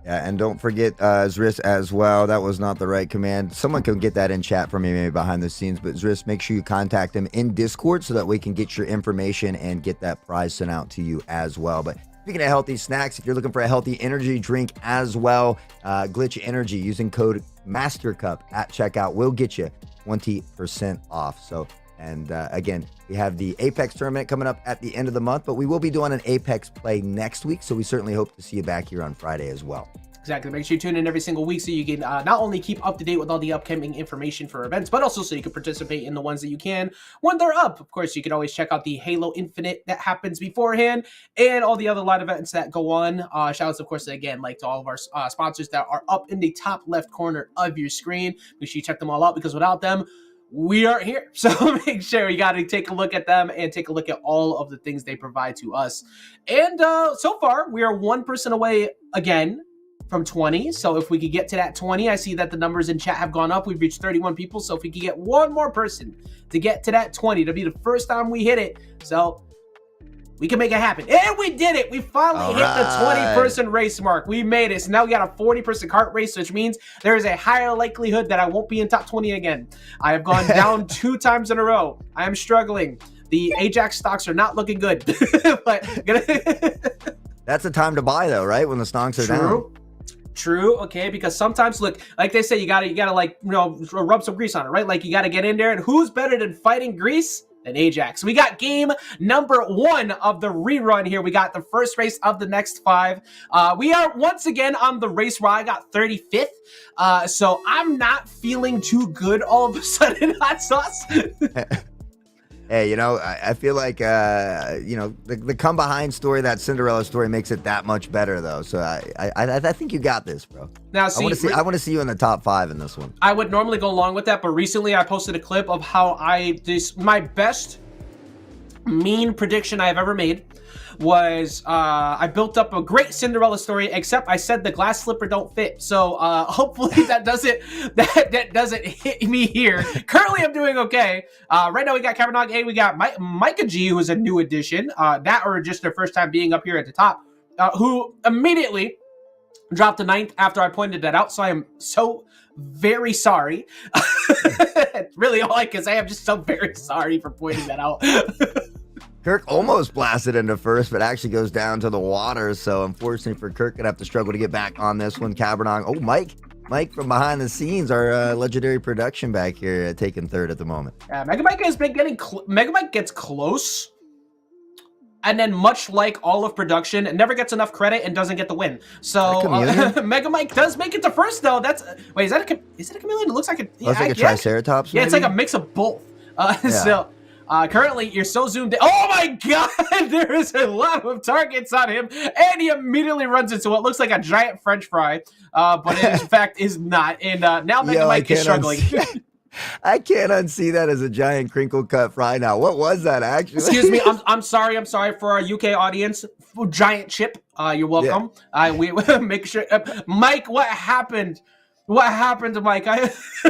Yeah, and don't forget Zris as well. That was not the right command. Someone can get that in chat for me, maybe behind the scenes. But Zris, make sure you contact him in Discord so that we can get your information and get that prize sent out to you as well. But speaking of healthy snacks, if you're looking for a healthy energy drink as well, Glitch Energy using code Mastercup at checkout will get you 20% off. So, and again, we have the Apex tournament coming up at the end of the month, but we will be doing an Apex play next week. So we certainly hope to see you back here on Friday as well. Exactly. Make sure you tune in every single week so you can not only keep up to date with all the upcoming information for events, but also so you can participate in the ones that you can when they're up. Of course, you can always check out the Halo Infinite that happens beforehand and all the other live events that go on. Shout outs, of course, again, like to all of our sponsors that are up in the top left corner of your screen. Make sure you check them all out, because without them, we aren't here. So make sure you got to take a look at them and take a look at all of the things they provide to us. And so far, we are one person away again from 20. So if we could get to that 20, I see that the numbers in chat have gone up. We've reached 31 people. So if we could get one more person to get to that 20, it'll be the first time we hit it. So we can make it happen. And we did it. We finally hit the 20-person race mark. We made it. So now we got a 40-person kart race, which means there is a higher likelihood that I won't be in top 20 again. I have gone down 2 times in a row. I am struggling. The Ajax stocks are not looking good. But that's the time to buy, though, right? When the stocks are down. True, okay, because sometimes, look, like they say, you gotta like, you know, rub some grease on it, right? Like, you gotta get in there, and who's better than fighting grease than Ajax? We got game number 1 of the rerun here. We got the first race of the next 5. We are once again on the race where I got 35th, so I'm not feeling too good all of a sudden, Hot Sauce. Hey, you know, I feel like, you know, the come behind story, that Cinderella story, makes it that much better, though. So I think you got this, bro. Now, see, I want to see you in the top 5 in this one. I would normally go along with that, but recently I posted a clip of how my best mean prediction I have ever made was I built up a great Cinderella story, except I said the glass slipper don't fit. So hopefully that doesn't hit me here. Currently, I'm doing okay. Right now we got Cabernog A, we got Micah G, who's a new addition. That or just their first time being up here at the top, who immediately dropped the 9th after I pointed that out. So I am so very sorry. Really, all I can say, I'm just so very sorry for pointing that out. Kirk almost blasted into first, but actually goes down to the water. So unfortunately for Kirk, gonna have to struggle to get back on this one. Cabernet. Oh, Mike from behind the scenes, our legendary production back here, taking 3rd at the moment. Mega Mike has been getting Mega Mike gets close, and then much like all of production, never gets enough credit and doesn't get the win. So Mega Mike does make it to first, though. That's wait, is it a chameleon? It looks like a looks like a triceratops. Yeah, maybe? It's like a mix of both. So. Currently, you're so zoomed in. Oh my god! There is a lot of targets on him, and he immediately runs into what looks like a giant French fry, but it in fact is not. And now Mega Mike is struggling. I can't unsee that as a giant crinkle cut fry now. What was that actually? Excuse me. I'm sorry for our UK audience. Giant chip. You're welcome. We make sure. Mike, what happened? What happened to Mike?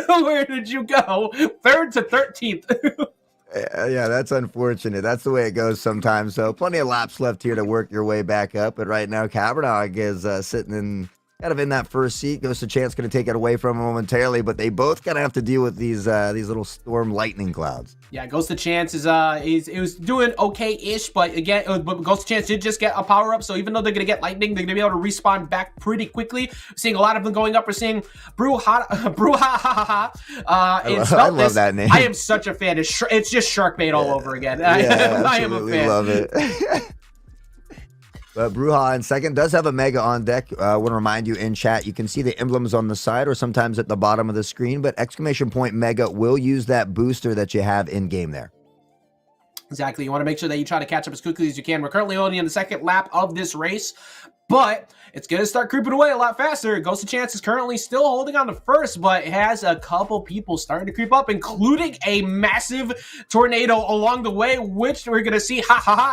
Where did you go? 3rd to 13th. Yeah, that's unfortunate. That's the way it goes sometimes. So plenty of laps left here to work your way back up. But right now, Cabernog is sitting in kind of in that first seat. Ghost of Chance going to take it away from him momentarily, but they both kind of have to deal with these little storm lightning clouds. Yeah, Ghost of Chance it was doing okay-ish, but again, but Ghost of Chance did just get a power up. So even though they're gonna get lightning, they're gonna be able to respawn back pretty quickly. We're seeing a lot of them going up. We're seeing Brouhaha. I love that name. I am such a fan. It's just Sharkbait all over again. Yeah, I am a fan. Love it. But Bruja in second does have a Mega on deck. I want to remind you in chat, you can see the emblems on the side or sometimes at the bottom of the screen, but exclamation point Mega will use that booster that you have in game there. Exactly. You want to make sure that you try to catch up as quickly as you can. We're currently only in the second lap of this race, but it's going to start creeping away a lot faster. Ghost of Chance is currently still holding on to first, but has a couple people starting to creep up, including a massive tornado along the way, which we're going to see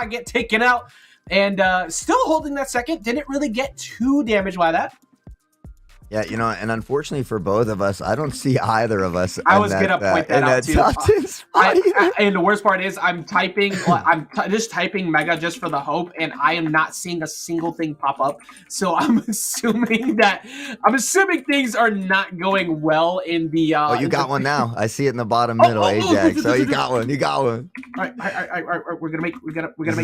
get taken out. And still holding that second. Didn't really get too damaged by that. Yeah, you know, and unfortunately for both of us, I don't see either of us. I was going to point that out too. And the worst part is I'm just typing Mega just for the hope, and I am not seeing a single thing pop up. So I'm assuming things are not going well in the oh, you got one now. I see it in the bottom middle, Ajax. So you got one. All right, we're gonna make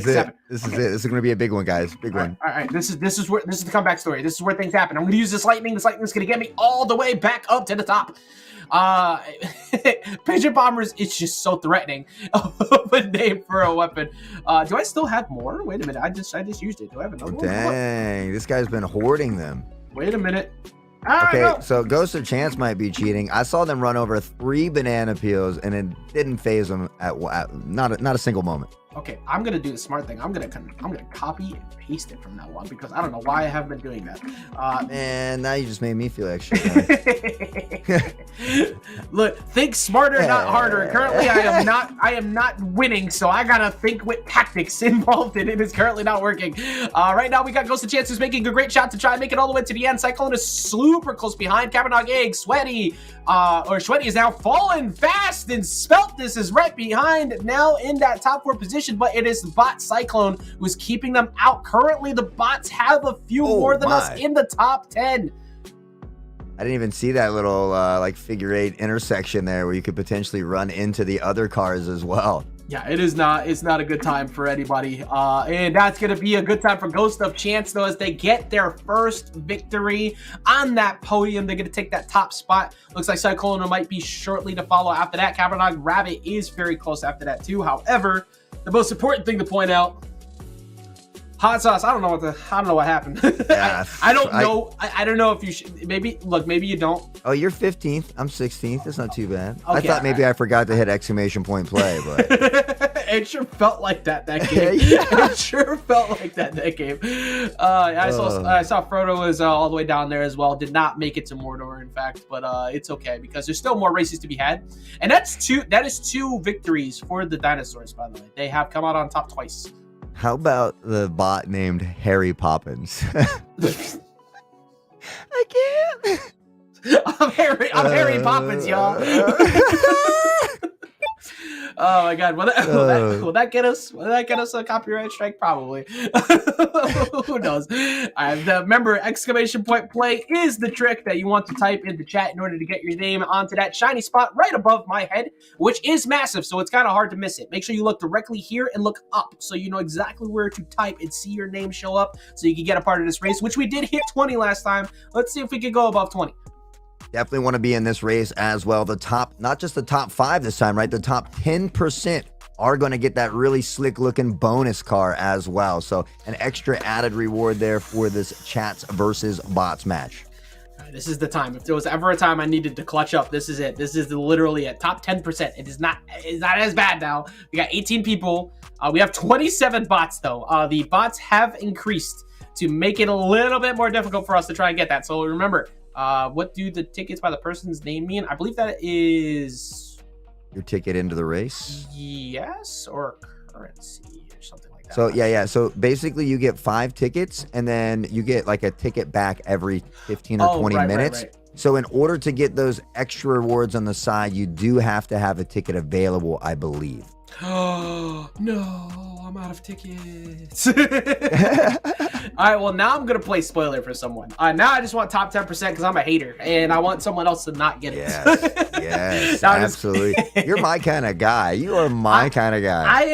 this happen. This is it. This is gonna be a big one, guys. Big one. All right. This is the comeback story. This is where things happen. I'm gonna use this lightning. This lightning is gonna get me all the way back up to the top. Pigeon Bombers, it's just so threatening of a name for a weapon. Do I still have more? Wait a minute. I just used it. Do I have another one? Dang, this guy's been hoarding them. Wait a minute. Okay, so Ghost of Chance might be cheating. I saw them run over 3 banana peels, and it didn't phase them at not a single moment. Okay, I'm gonna do the smart thing. I'm gonna copy and paste it from now on because I don't know why I haven't been doing that. Man, now you just made me feel extra. Look, think smarter, not harder. Currently, I am not winning, so I gotta think with tactics involved, and it is currently not working. Right now, we got Ghost of Chance who's making a great shot to try and make it all the way to the end. Cyclone is super close behind. Cabernog Egg, Sweaty is now falling fast, and Speltness is right behind, now in that top 4 position. But it is the bot Cyclone who's keeping them out. Currently, the bots have a few more than us in the top 10. I didn't even see that little like figure 8 intersection there where you could potentially run into the other cars as well. Yeah, it's not a good time for anybody. And that's going to be a good time for Ghost of Chance, though, as they get their first victory on that podium. They're going to take that top spot. Looks like Cyclone might be shortly to follow after that. Cabernog Rabbit is very close after that, too. However, the most important thing to point out, Hot Sauce, I don't know what happened. Yeah, I don't know. I don't know if you should. Maybe you don't. Oh, you're 15th. I'm 16th. That's not too bad. Okay, I thought maybe I forgot to hit exclamation point play, but it sure felt like that game. Yeah. It sure felt like that game. I saw Frodo was all the way down there as well. Did not make it to Mordor, in fact, but it's okay because there's still more races to be had, and that is 2 victories for the dinosaurs. By the way, they have come out on top twice. How about the bot named Harry Poppins? I can't. I'm Harry Poppins, y'all. Oh my God! Will that get us? Will that get us a copyright strike? Probably. Who knows? Remember, exclamation point play is the trick that you want to type into chat in order to get your name onto that shiny spot right above my head, which is massive, so it's kind of hard to miss it. Make sure you look directly here and look up, so you know exactly where to type and see your name show up, so you can get a part of this race, which we did hit 20 last time. Let's see if we can go above 20. Definitely want to be in this race as well. The top, not just the top 5 this time, right? The top 10% are going to get that really slick looking bonus car as well. So an extra added reward there for this chats versus bots match. This is the time. If there was ever a time I needed to clutch up, this is it. This is literally it. Top 10%. It's not as bad now. We got 18 people. We have 27 bots though. The bots have increased to make it a little bit more difficult for us to try and get that. So remember, What do the tickets by the person's name mean? I believe that is your ticket into the race. Yes, or currency or something like that. So yeah. So basically, you get 5 tickets, and then you get like a ticket back every 15 or 20 minutes. Right. So in order to get those extra rewards on the side, you do have to have a ticket available, I believe. Oh no, I'm out of tickets. All right, well now I'm gonna play spoiler for someone. Now I just want top 10% because I'm a hater and I want someone else to not get it. Yes, absolutely. You're my kind of guy. You are my kind of guy. I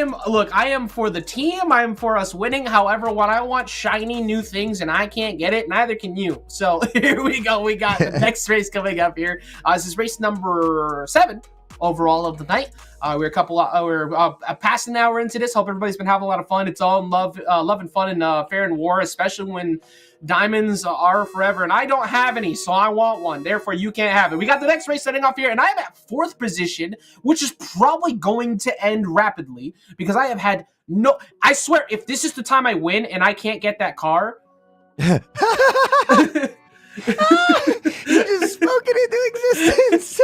am for the team. I am for us winning. However, when I want shiny new things and I can't get it, neither can you. So here we go. We got the next race coming up here. This is race number 7 overall of the night. We're past an hour into this. Hope everybody's been having a lot of fun. It's all love and fun and fair and war, especially when diamonds are forever. And I don't have any, so I want one. Therefore, you can't have it. We got the next race starting off here, and I'm at 4th position, which is probably going to end rapidly because I have had no. I swear, if this is the time I win and I can't get that car. You just spoke it into existence.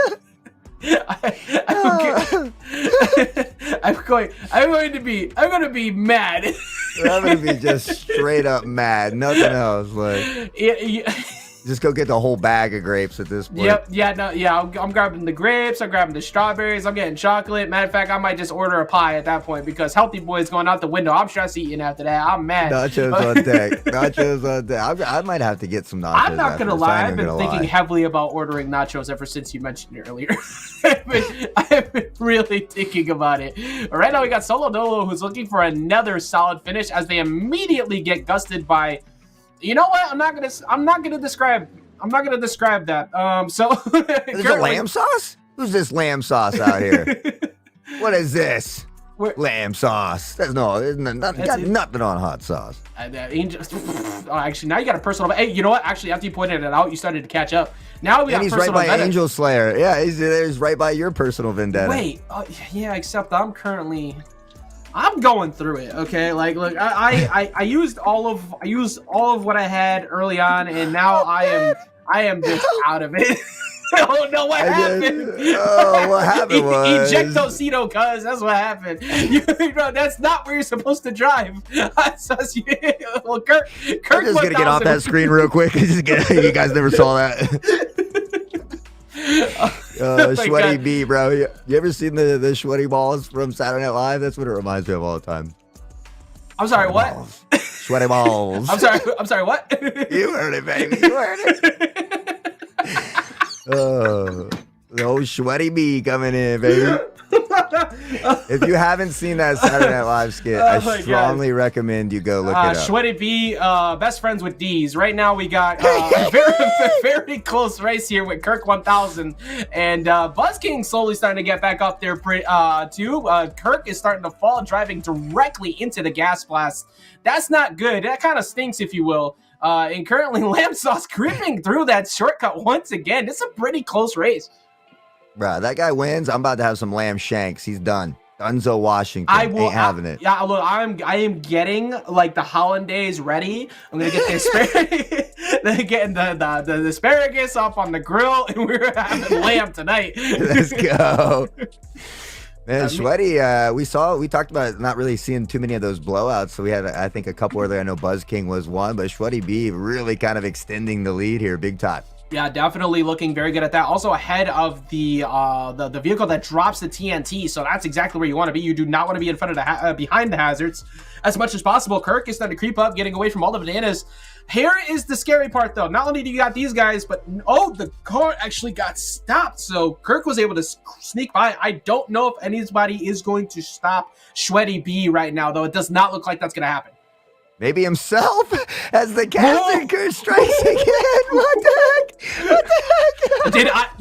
I'm going to be mad. I'm going to be just straight up mad. Nothing else. Like, just go get the whole bag of grapes at this point. Yep. Yeah. I'm grabbing the grapes. I'm grabbing the strawberries. I'm getting chocolate. Matter of fact, I might just order a pie at that point because Healthy Boy's going out the window. I'm stress eating after that. I'm mad. Nachos on deck. I might have to get some nachos. I'm not gonna lie. I've been thinking heavily about ordering nachos ever since you mentioned it earlier. I've been really thinking about it. Right now, we got Solo Dolo, who's looking for another solid finish as they immediately get gusted by. You know what? I'm not gonna describe that. So is it lamb sauce? Who's this lamb sauce out here? What is this? Lamb sauce. There's nothing on hot sauce. Actually, now you got a personal. Hey, you know what? Actually, after you pointed it out, you started to catch up. Now we got he's personal right by vendetta. Angel Slayer. Yeah, he's right by your personal vendetta. Wait, yeah. Except I'm going through it. Okay, like look, I used all of what I had early on, and now I am just out of it. Oh no! What happened? What happened was ejectocito, cuz that's what happened. That's not where you're supposed to drive. Well, Kirk, I'm just gonna get off that screen real quick. You guys never saw that. Sweaty bee, bro. You ever seen the sweaty balls from Saturday Night Live? That's what it reminds me of all the time. I'm sorry, what? Sweaty balls. I'm sorry, what? You heard it, baby. You heard it. The old sweaty bee coming in, baby. If you haven't seen that Saturday Night Live skit, I strongly recommend you go look it up. Sweaty bee, best friends with D's. Right now we got a very close race here with Kirk 1000 and Buzz King slowly starting to get back up there too. Kirk is starting to fall, driving directly into the gas blast. That's not good. That kind of stinks, if you will. And currently Lamb Sauce creeping through that shortcut once again. It's a pretty close race. Bro, that guy wins. I'm about to have some lamb shanks. He's done. Dunzo Washington. Ain't having it. Yeah, look, I am getting like the hollandaise ready. I'm gonna get the asparagus, getting the asparagus up on the grill, and we're having lamb tonight. Let's go. Man, Sweaty, we talked about not really seeing too many of those blowouts. So we had, I think, a couple earlier. I know Buzz King was one, but Sweaty B really kind of extending the lead here, big time. Yeah, definitely looking very good at that. Also ahead of the vehicle that drops the TNT, so that's exactly where you want to be. You do not want to be in front of behind the hazards as much as possible. Kirk is starting to creep up, getting away from all the bananas. Here is the scary part, though. Not only do you got these guys, but the car actually got stopped. So Kirk was able to sneak by. I don't know if anybody is going to stop Sweaty B right now, though. It does not look like that's going to happen. Maybe himself as the captain. Kirk strikes again. What the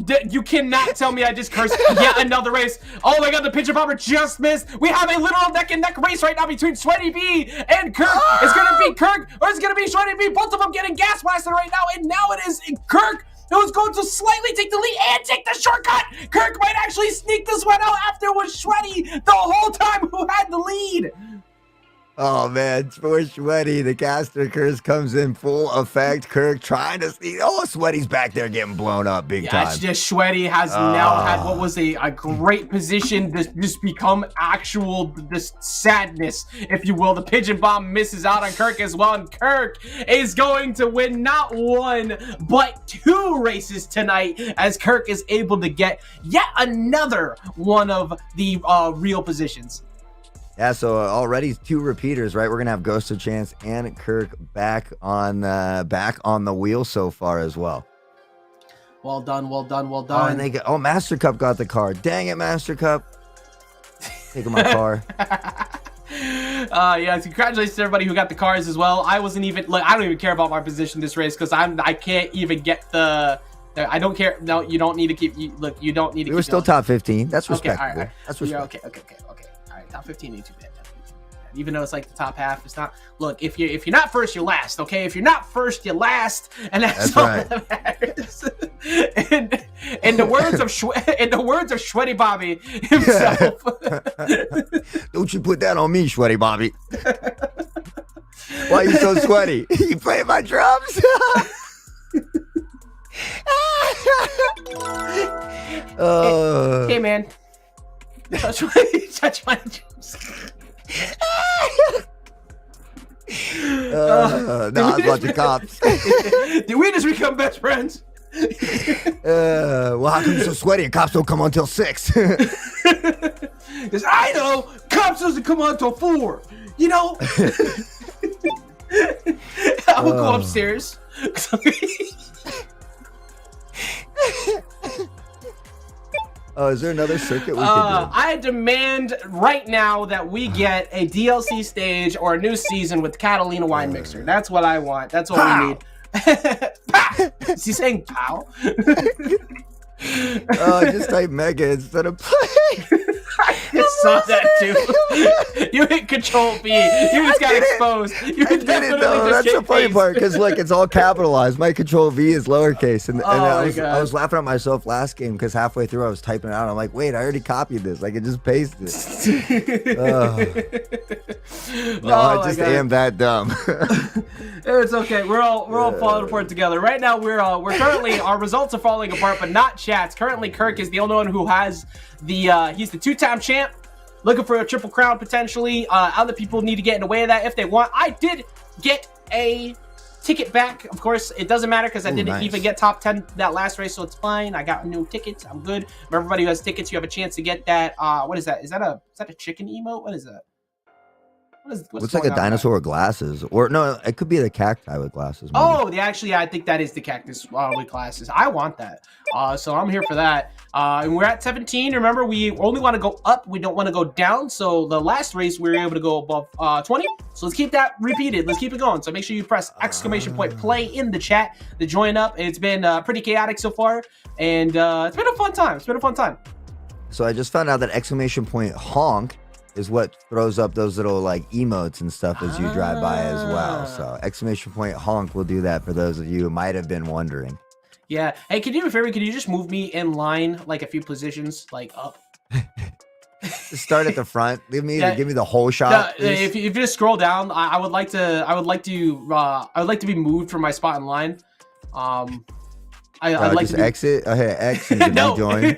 heck? You cannot tell me I just cursed yet another race. Oh my god, the pitcher popper just missed. We have a literal neck and neck race right now between Sweaty B and Kirk. Oh! It's gonna be Kirk or it's gonna be Sweaty B. Both of them getting gas blasted right now, and now it is Kirk who's going to slightly take the lead and take the shortcut. Kirk might actually sneak this one out after it was Sweaty the whole time who had the lead. Oh man, for Sweaty, the caster curse comes in full effect. Kirk trying to see. Oh, Sweaty's back there getting blown up big time. It's just Sweaty has now had what was a great position to just become actual this sadness, if you will. The pigeon bomb misses out on Kirk as well, and Kirk is going to win not one but 2 races tonight as Kirk is able to get yet another one of the real positions. Yeah, so already 2 repeaters, right? We're gonna have Ghost of Chance and Kirk back on the wheel so far as well. Well done, well done, well Oh, done. and they got Mastercup got the car. Dang it, Mastercup. Taking my car. Yeah, congratulations to everybody who got the cars as well. I wasn't even like I don't even care about my position this race because I can't even get the. I don't care. No, you don't need to keep. Look, you don't need to. We were still top 15. That's Okay, respectable. all right. That's Yeah, respectable. okay. All right, top 15 ain't too bad. Even though it's like the top half, it's not. Look, if you're not first, you're last. Okay, if you're not first, you're last, and that's all right. that matters. in the words of Sweaty Bobby himself. Don't you put that on me, Sweaty Bobby. Why are you so sweaty? You playing my drums? Hey man, touch my drums. No, I was watching cops. Did we just become best friends? Well, how come you're so sweaty and cops don't come on until 6? Because I know cops doesn't come on until 4. You know? I will go upstairs. Oh, is there another circuit we can do? I demand right now that we get a DLC stage or a new season with Catalina Wine Mixer. That's what I want. That's what we need. Pow! Is he saying pow? Just type mega instead of play. I just saw that too. You hit Control B. You just got exposed. You I did it though. That's the funny part because look, it's all capitalized. My Control V is lowercase, and I was laughing at myself last game because halfway through I was typing it out. I'm like, wait, I already copied this. I could just paste it. No, I just am that dumb. It's okay. We're all falling apart together. Right now, we're currently our results are falling apart, but not chat's. Currently, Kirk is the only one who has he's the 2-time champ, looking for a triple crown potentially. Other people need to get in the way of that if they want. I did get a ticket back. Of course, it doesn't matter because I didn't even get top 10 that last race, so it's fine. I got new tickets. I'm good. For everybody who has tickets, you have a chance to get that. What is that? Is that a chicken emote? What is that? Looks like a dinosaur with glasses, or no, it could be the cacti with glasses. Maybe. Oh, I think that is the cactus with glasses. I want that, so I'm here for that. And we're at 17. Remember, we only want to go up. We don't want to go down. So the last race we were able to go above 20. So let's keep that repeated. Let's keep it going. So make sure you press exclamation point play in the chat to join up. It's been pretty chaotic so far, and it's been a fun time. It's been a fun time. So I just found out that exclamation point honk is what throws up those little like emotes and stuff as you drive by as well. So exclamation point honk will do that for those of you who might have been wondering. Yeah. Hey, can you do me a favor? Can you just move me in line like a few positions, like up? Just start at the front. Give me the whole shot. If you just scroll down, I would like to be moved from my spot in line. I'd like just to exit. Oh, hey, X and no. join.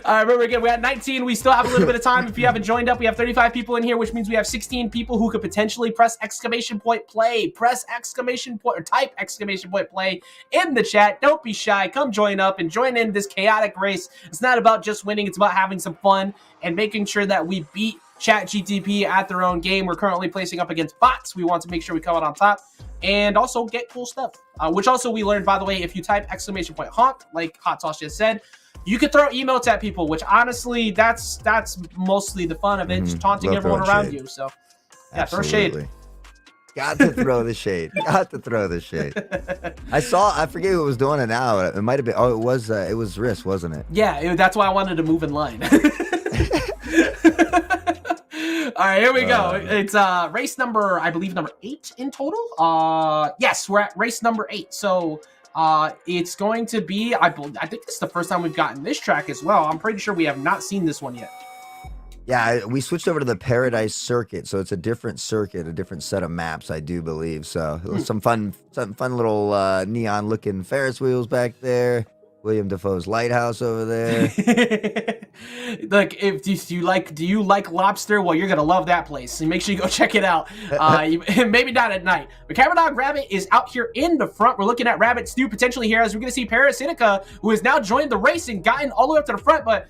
Remember again, we're at 19. We still have a little bit of time. If you haven't joined up, we have 35 people in here, which means we have 16 people who could potentially press exclamation point play. Press exclamation point or type exclamation point play in the chat. Don't be shy. Come join up and join in this chaotic race. It's not about just winning. It's about having some fun and making sure that we beat ChatGTP at their own game. We're currently placing up against bots. We want to make sure we come out on top and also get cool stuff, which also we learned, by the way, if you type exclamation point honk, like Hot Sauce just said, you could throw emotes at people, which honestly, that's mostly the fun of it, just taunting everyone around you. So, yeah, absolutely. Throw shade. Got to throw the shade. Got to throw the shade. I forget who was doing it now. It might have been. Oh, it was Riss, wasn't it? Yeah, that's why I wanted to move in line. All right, here we go. It's race number, I believe, number 8 in total. Yes, we're at race number 8. So. It's going to be, I think this is the first time we've gotten this track as well. I'm pretty sure we have not seen this one yet. Yeah, we switched over to the Paradise Circuit, so it's a different circuit, a different set of maps, I do believe. So it was some fun little neon-looking Ferris wheels back there. William Dafoe's lighthouse over there. Look, do you like lobster? Well, you're gonna love that place. So make sure you go check it out. Maybe not at night. But Camera Dog Rabbit is out here in the front. We're looking at Rabbit Stew potentially here as we're gonna see Parasitica, who has now joined the race and gotten all the way up to the front. But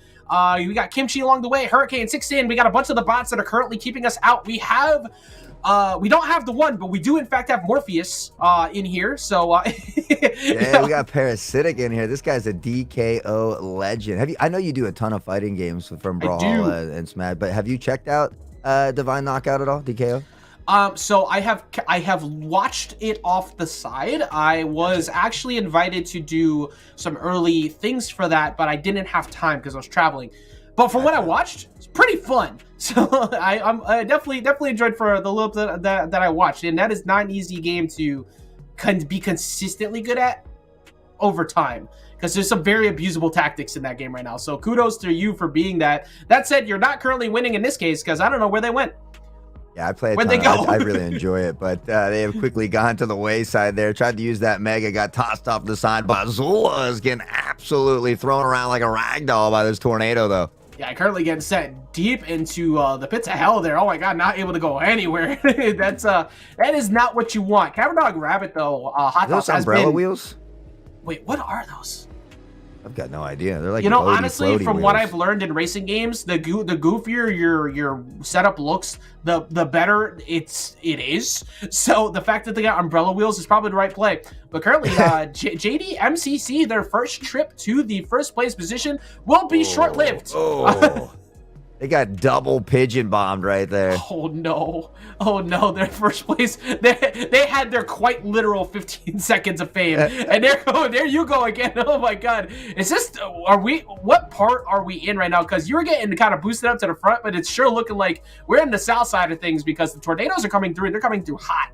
we got Kimchi along the way, Hurricane 6 in. We got a bunch of the bots that are currently keeping us out. We don't have the one, but we do in fact have Morpheus in here. So yeah, we got Parasitic in here. This guy's a DKO legend. I know you do a ton of fighting games from Brawl and Smash, but have you checked out Divine Knockout at all, DKO? So I have watched it off the side. I was actually invited to do some early things for that, but I didn't have time because I was traveling. But from what I watched, it's pretty fun. So I definitely enjoyed for the little bit that I watched, and that is not an easy game to be consistently good at over time, because there's some very abusable tactics in that game right now. So kudos to you for being that. That said, you're not currently winning in this case because I don't know where they went. Yeah, I play a Where'd ton. they go? I really enjoy it, but they have quickly gone to the wayside there. Tried to use that Mega, got tossed off the side. Bazula is getting absolutely thrown around like a rag doll by this tornado, though. Yeah, currently getting set deep into the pits of hell there. Oh my god, not able to go anywhere. That is not what you want. Camera Dog Rabbit, though, Hot Those umbrella wheels? Wait, what are those? I've got no idea. They're like, you know, floaty, honestly, floaty from wheels. what I've learned in racing games, the goofier your setup looks, the better it is. So the fact that they got umbrella wheels is probably the right play. But currently, JD MCC, their first trip to the first place position will be short-lived. They got double pigeon bombed right there. Oh no, their first place, they had their quite literal 15 seconds of fame, and there you go again. Oh my god, what part are we in right now? Because you're getting kind of boosted up to the front, but it's sure looking like we're in the south side of things because the tornadoes are coming through, and they're coming through hot.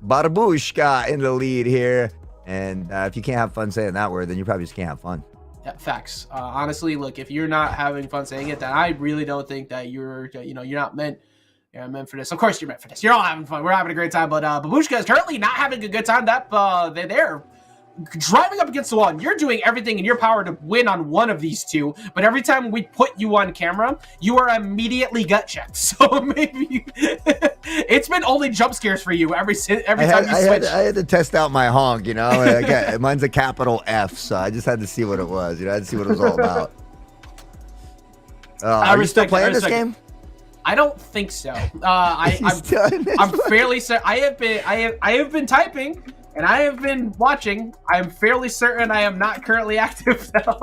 Barbushka in the lead here, and if you can't have fun saying that word, then you probably just can't have fun. Yeah, facts. Honestly, look, if you're not having fun saying it, then I really don't think that you're not meant. You're meant for this. Of course, you're meant for this. You're all having fun. We're having a great time, but Babushka is currently not having a good time. They're driving up against the wall, and you're doing everything in your power to win on one of these two, but every time we put you on camera, you are immediately gut checked. So maybe it's been only jump scares for you every time you switch. I had to test out my honk, you know. Mine's a capital F, so I just had to see what it was. You know, I had to see what it was all about. Are you still playing this game? I don't think so. I'm fairly certain. I have been typing. And I have been watching. I am fairly certain I am not currently active now.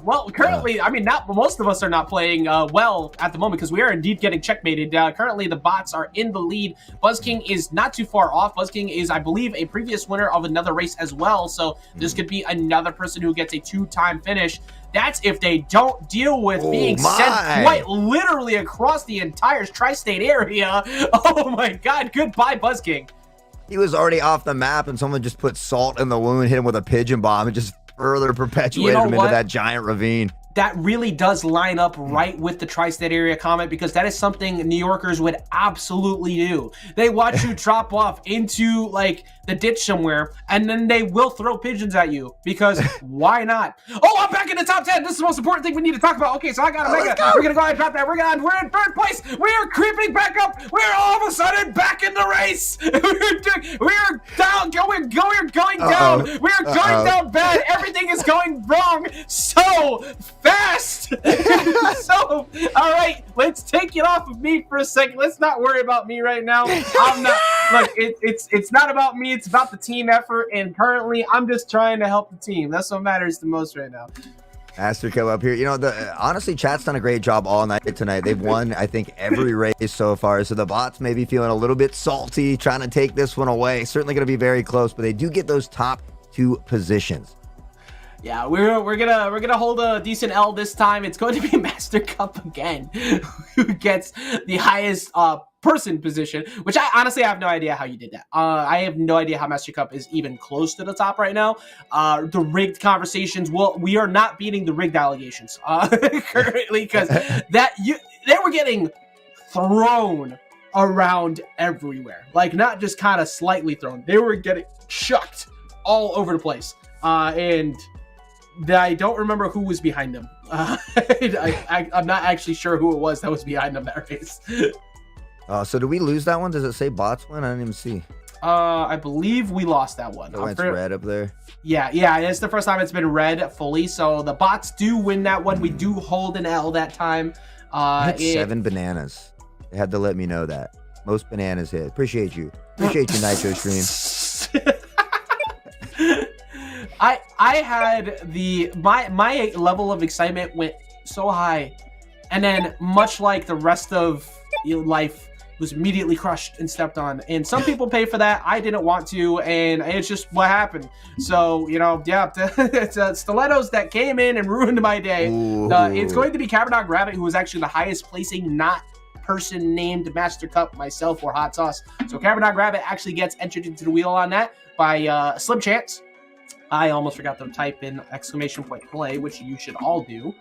Well, currently, I mean, most of us are not playing well at the moment because we are indeed getting checkmated. Currently, the bots are in the lead. BuzzKing is not too far off. BuzzKing is, I believe, a previous winner of another race as well. So this could be another person who gets a 2-time finish. That's if they don't deal with being sent quite literally across the entire tri-state area. Oh my god, goodbye, BuzzKing. He was already off the map, and someone just put salt in the wound, hit him with a pigeon bomb, and just further perpetuated him into that giant ravine. That really does line up right with the tri-state area comment, because that is something New Yorkers would absolutely do. They watch you drop off into like the ditch somewhere, and then they will throw pigeons at you, because why not? Oh, I'm back in the top 10. This is the most important thing we need to talk about. Okay, so I got a mega. We're gonna go ahead and drop that. We're in third place. We are creeping back up. We're all of a sudden back in the race. We're down, going down. We're going down bad. Everything is going wrong so fast. So, all right, let's take it off of me for a second. Let's not worry about me right now. I'm not. Look, it's not about me. It's about the team effort, and currently, I'm just trying to help the team. That's what matters the most right now. Mastercup up here. You know, honestly, chat's done a great job all night tonight. They've won, I think, every race so far. So the bots may be feeling a little bit salty, trying to take this one away. Certainly going to be very close, but they do get those top 2 positions. Yeah, we're gonna hold a decent L this time. It's going to be Mastercup again, who gets the highest person position, which I honestly have no idea how you did that. I have no idea how Mastercup is even close to the top right now. The rigged conversations, well, we are not beating the rigged allegations currently, because they were getting thrown around everywhere, like not just kind of slightly thrown. They were getting chucked all over the place, and I don't remember who was behind them. I'm not actually sure who it was that was behind them that race. So did we lose that one? Does it say bots win? I didn't even see. I believe we lost that one. Oh, it's red up there. Yeah, it's the first time it's been red fully. So the bots do win that one. We do hold an L that time. I had 7 bananas. They had to let me know that. Most bananas hit. Appreciate you, Nitro stream. I had my level of excitement went so high, and then much like the rest of life, was immediately crushed and stepped on. And some people pay for that. I didn't want to, and it's just what happened. So, it's stilettos that came in and ruined my day. It's going to be Cabernet Rabbit, who was actually the highest placing, not person named Mastercup, myself, or Hot Sauce. So Cabernet Rabbit actually gets entered into the wheel on that by a slim chance. I almost forgot to type in !play, which you should all do.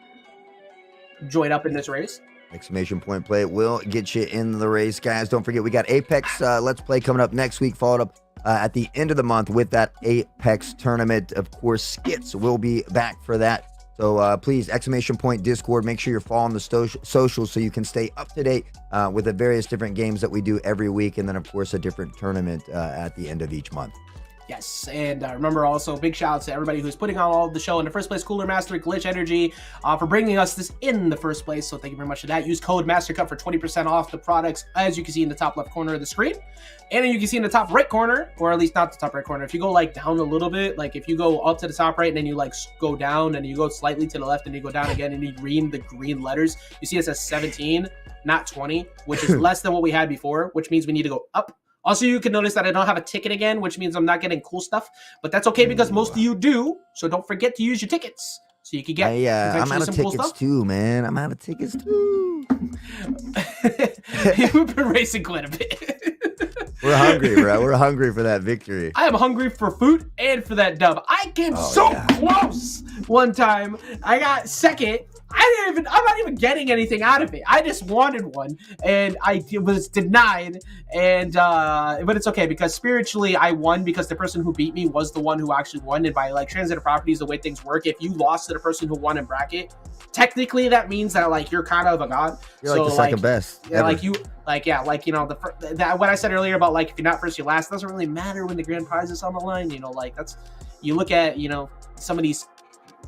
Join up in this race. !play will get you in the race, guys. Don't forget, we got Apex Let's Play coming up next week, followed up at the end of the month with that Apex tournament. Of course, Skits will be back for that. So please, Discord, make sure you're following the socials so you can stay up to date with the various different games that we do every week. And then, of course, a different tournament at the end of each month. Yes, and remember also, big shout out to everybody who's putting on all of the show in the first place. Cooler Master, Glitch Energy, for bringing us this in the first place. So thank you very much for that. Use code Mastercup for 20% off the products, as you can see in the top left corner of the screen. And you can see in the top right corner, or at least not the top right corner. If you go like down a little bit, like if you go up to the top right and then you like go down and you go slightly to the left and you go down again and you read the green letters, you see it says 17, not 20, which is less than what we had before, which means we need to go up. Also, you can notice that I don't have a ticket again, which means I'm not getting cool stuff. But that's okay because most of you do. So don't forget to use your tickets so you can get I'm out of tickets too, man. I'm out of tickets too. We've been racing quite a bit. We're hungry, bro. We're hungry for that victory. I am hungry for food and for that dub. I came close one time. I got second. I'm not even getting anything out of it. I just wanted one, and I was denied. And but it's okay because spiritually I won because the person who beat me was the one who actually won. And by like transitive properties, the way things work, if you lost to the person who won in bracket, technically that means that like you're kind of a god. You're like the second best. Yeah, what I said earlier about like if you're not first, you're last doesn't really matter when the grand prize is on the line. You look at some of these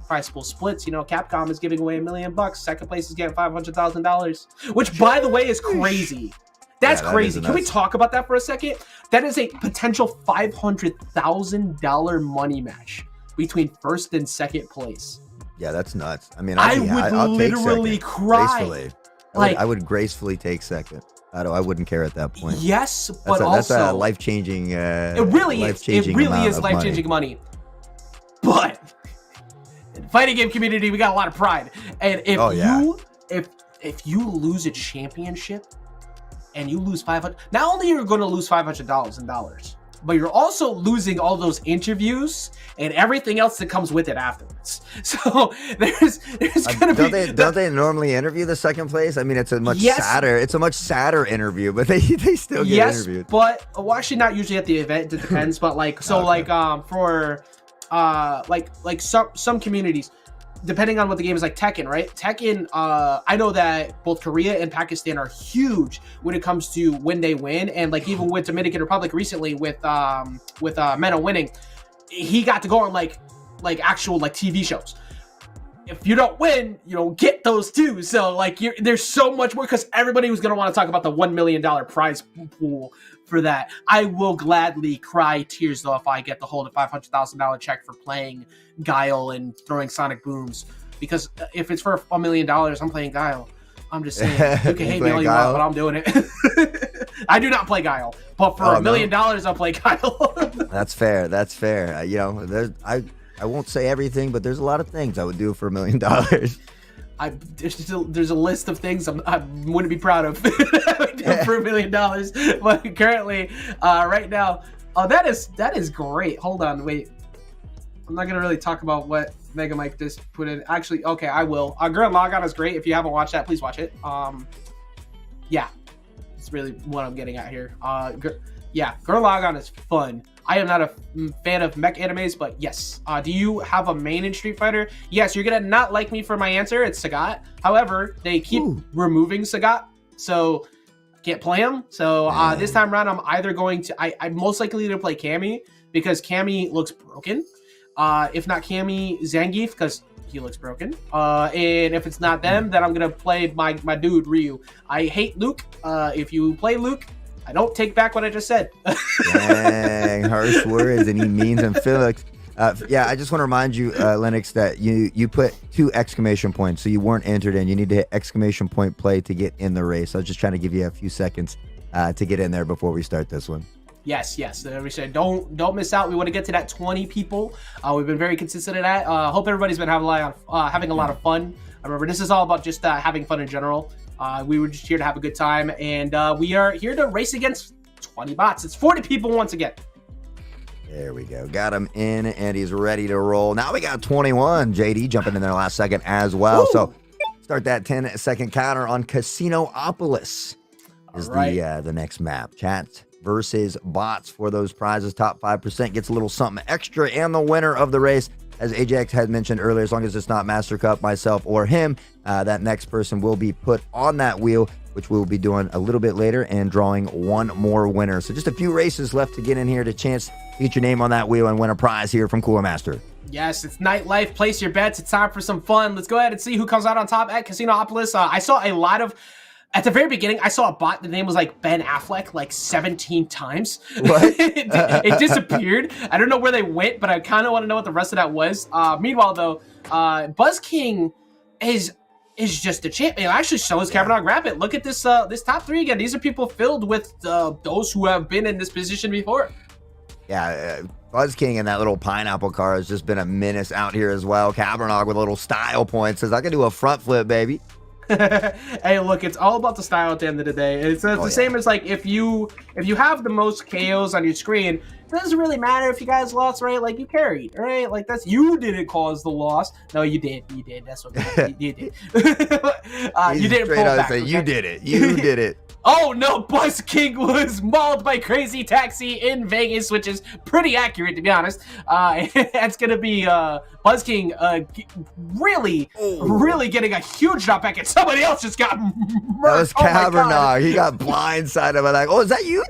prize pool splits. Capcom is giving away $1 million. Second place is getting $500,000, which by the way is crazy. That's crazy. Can we talk about that for a second? That is a potential $500,000 money match between first and second place. Yeah, that's nuts. I mean, I would literally cry. I would gracefully take second. I wouldn't care at that point. Yes, but that's a life-changing. It really is life-changing money. But in the fighting game community, we got a lot of pride, and if you lose a championship and you lose $500, not only you're going to lose $500 in dollars, but you're also losing all those interviews and everything else that comes with it afterwards. So there's gonna be. Don't they normally interview the second place? I mean, it's a much sadder interview, but they still get interviewed. But actually not usually at the event. It depends. But for some communities, depending on what the game is, like Tekken, right? Tekken, I know that both Korea and Pakistan are huge when it comes to when they win, and like even with Dominican Republic recently with Meno winning, he got to go on like actual like TV shows. If you don't win, you don't get those too. So like there's so much more because everybody was gonna want to talk about the $1 million prize pool for that. I will gladly cry tears though if I get to hold a $500,000 check for playing Guile and throwing sonic booms, because if it's for $1 million, I'm playing Guile. I'm just saying, you can hate me all you want, but I'm doing it. I do not play Guile, but for $1 million, I'll play Guile. That's fair. I won't say everything, but there's a lot of things I would do for $1 million. there's a list of things I wouldn't be proud of for $1 million, but currently, right now, that is great. Hold on, wait. I'm not gonna really talk about what Mega Mike just put in. Actually, okay, I will. Gurren Lagann is great. If you haven't watched that, please watch it. Yeah, it's really what I'm getting at here. Yeah, Gurren Lagann is fun. I am not a fan of mech animes, but yes. Do you have a main in Street Fighter? Yes, you're gonna not like me for my answer. It's Sagat. However, they keep removing Sagat, so I can't play him. So this time around, I'm either going to. I'm most likely to play Cammy because Cammy looks broken. If not Cammy, Zangief because he looks broken. And if it's not them, then I'm gonna play my dude Ryu. I hate Luke. If you play Luke, I don't take back what I just said. Dang, harsh words, and he means them. Felix, yeah, I just want to remind you, Lennox, that you put 2 exclamation points, so you weren't entered in. You need to hit exclamation point play to get in the race. I was just trying to give you a few seconds to get in there before we start this one. Yes. We said don't miss out. We want to get to that 20 people. We've been very consistent at that. Hope everybody's been having a lot of fun. Remember, this is all about just having fun in general. We were just here to have a good time, and we are here to race against 20 bots. It's 40 people once again. There we go. Got him in, and he's ready to roll. Now we got 21. JD jumping in there last second as well. Woo! So start that 10-second counter on Casinopolis is the next map. Chat versus bots for those prizes. Top 5% gets a little something extra, and the winner of the race, as Ajax had mentioned earlier, as long as it's not Mastercup, myself, or him, that next person will be put on that wheel, which we'll be doing a little bit later and drawing one more winner. So just a few races left to get in here to chance to get your name on that wheel and win a prize here from Cooler Master. Yes, it's nightlife. Place your bets. It's time for some fun. Let's go ahead and see who comes out on top at Casinopolis. I saw a lot of... At the very beginning, I saw a bot. The name was like Ben Affleck, like 17 times. What? it disappeared. I don't know where they went, but I kind of want to know what the rest of that was. Meanwhile, though, Buzz King is just a champion. Actually, so is Cabernet Rabbit. Look at this this top 3 again. These are people filled with those who have been in this position before. Yeah, Buzz King and that little pineapple car has just been a menace out here as well. Cabernet with a little style point says, I can do a front flip, baby. Hey, look, it's all about the style at the end of the day. It's the same as like if you have the most KOs on your screen, it doesn't really matter if you guys lost, right? Like you carried, right? Like you didn't cause the loss. No, you did. That's what you did. You didn't pull back. Okay? You did it. You did it. Oh no, Buzz King was mauled by Crazy Taxi in Vegas, which is pretty accurate to be honest. It's gonna be Buzz King really getting a drop drop back, and somebody else just got murdered. That was Cabernet. He got blindsided by like, oh, is that you?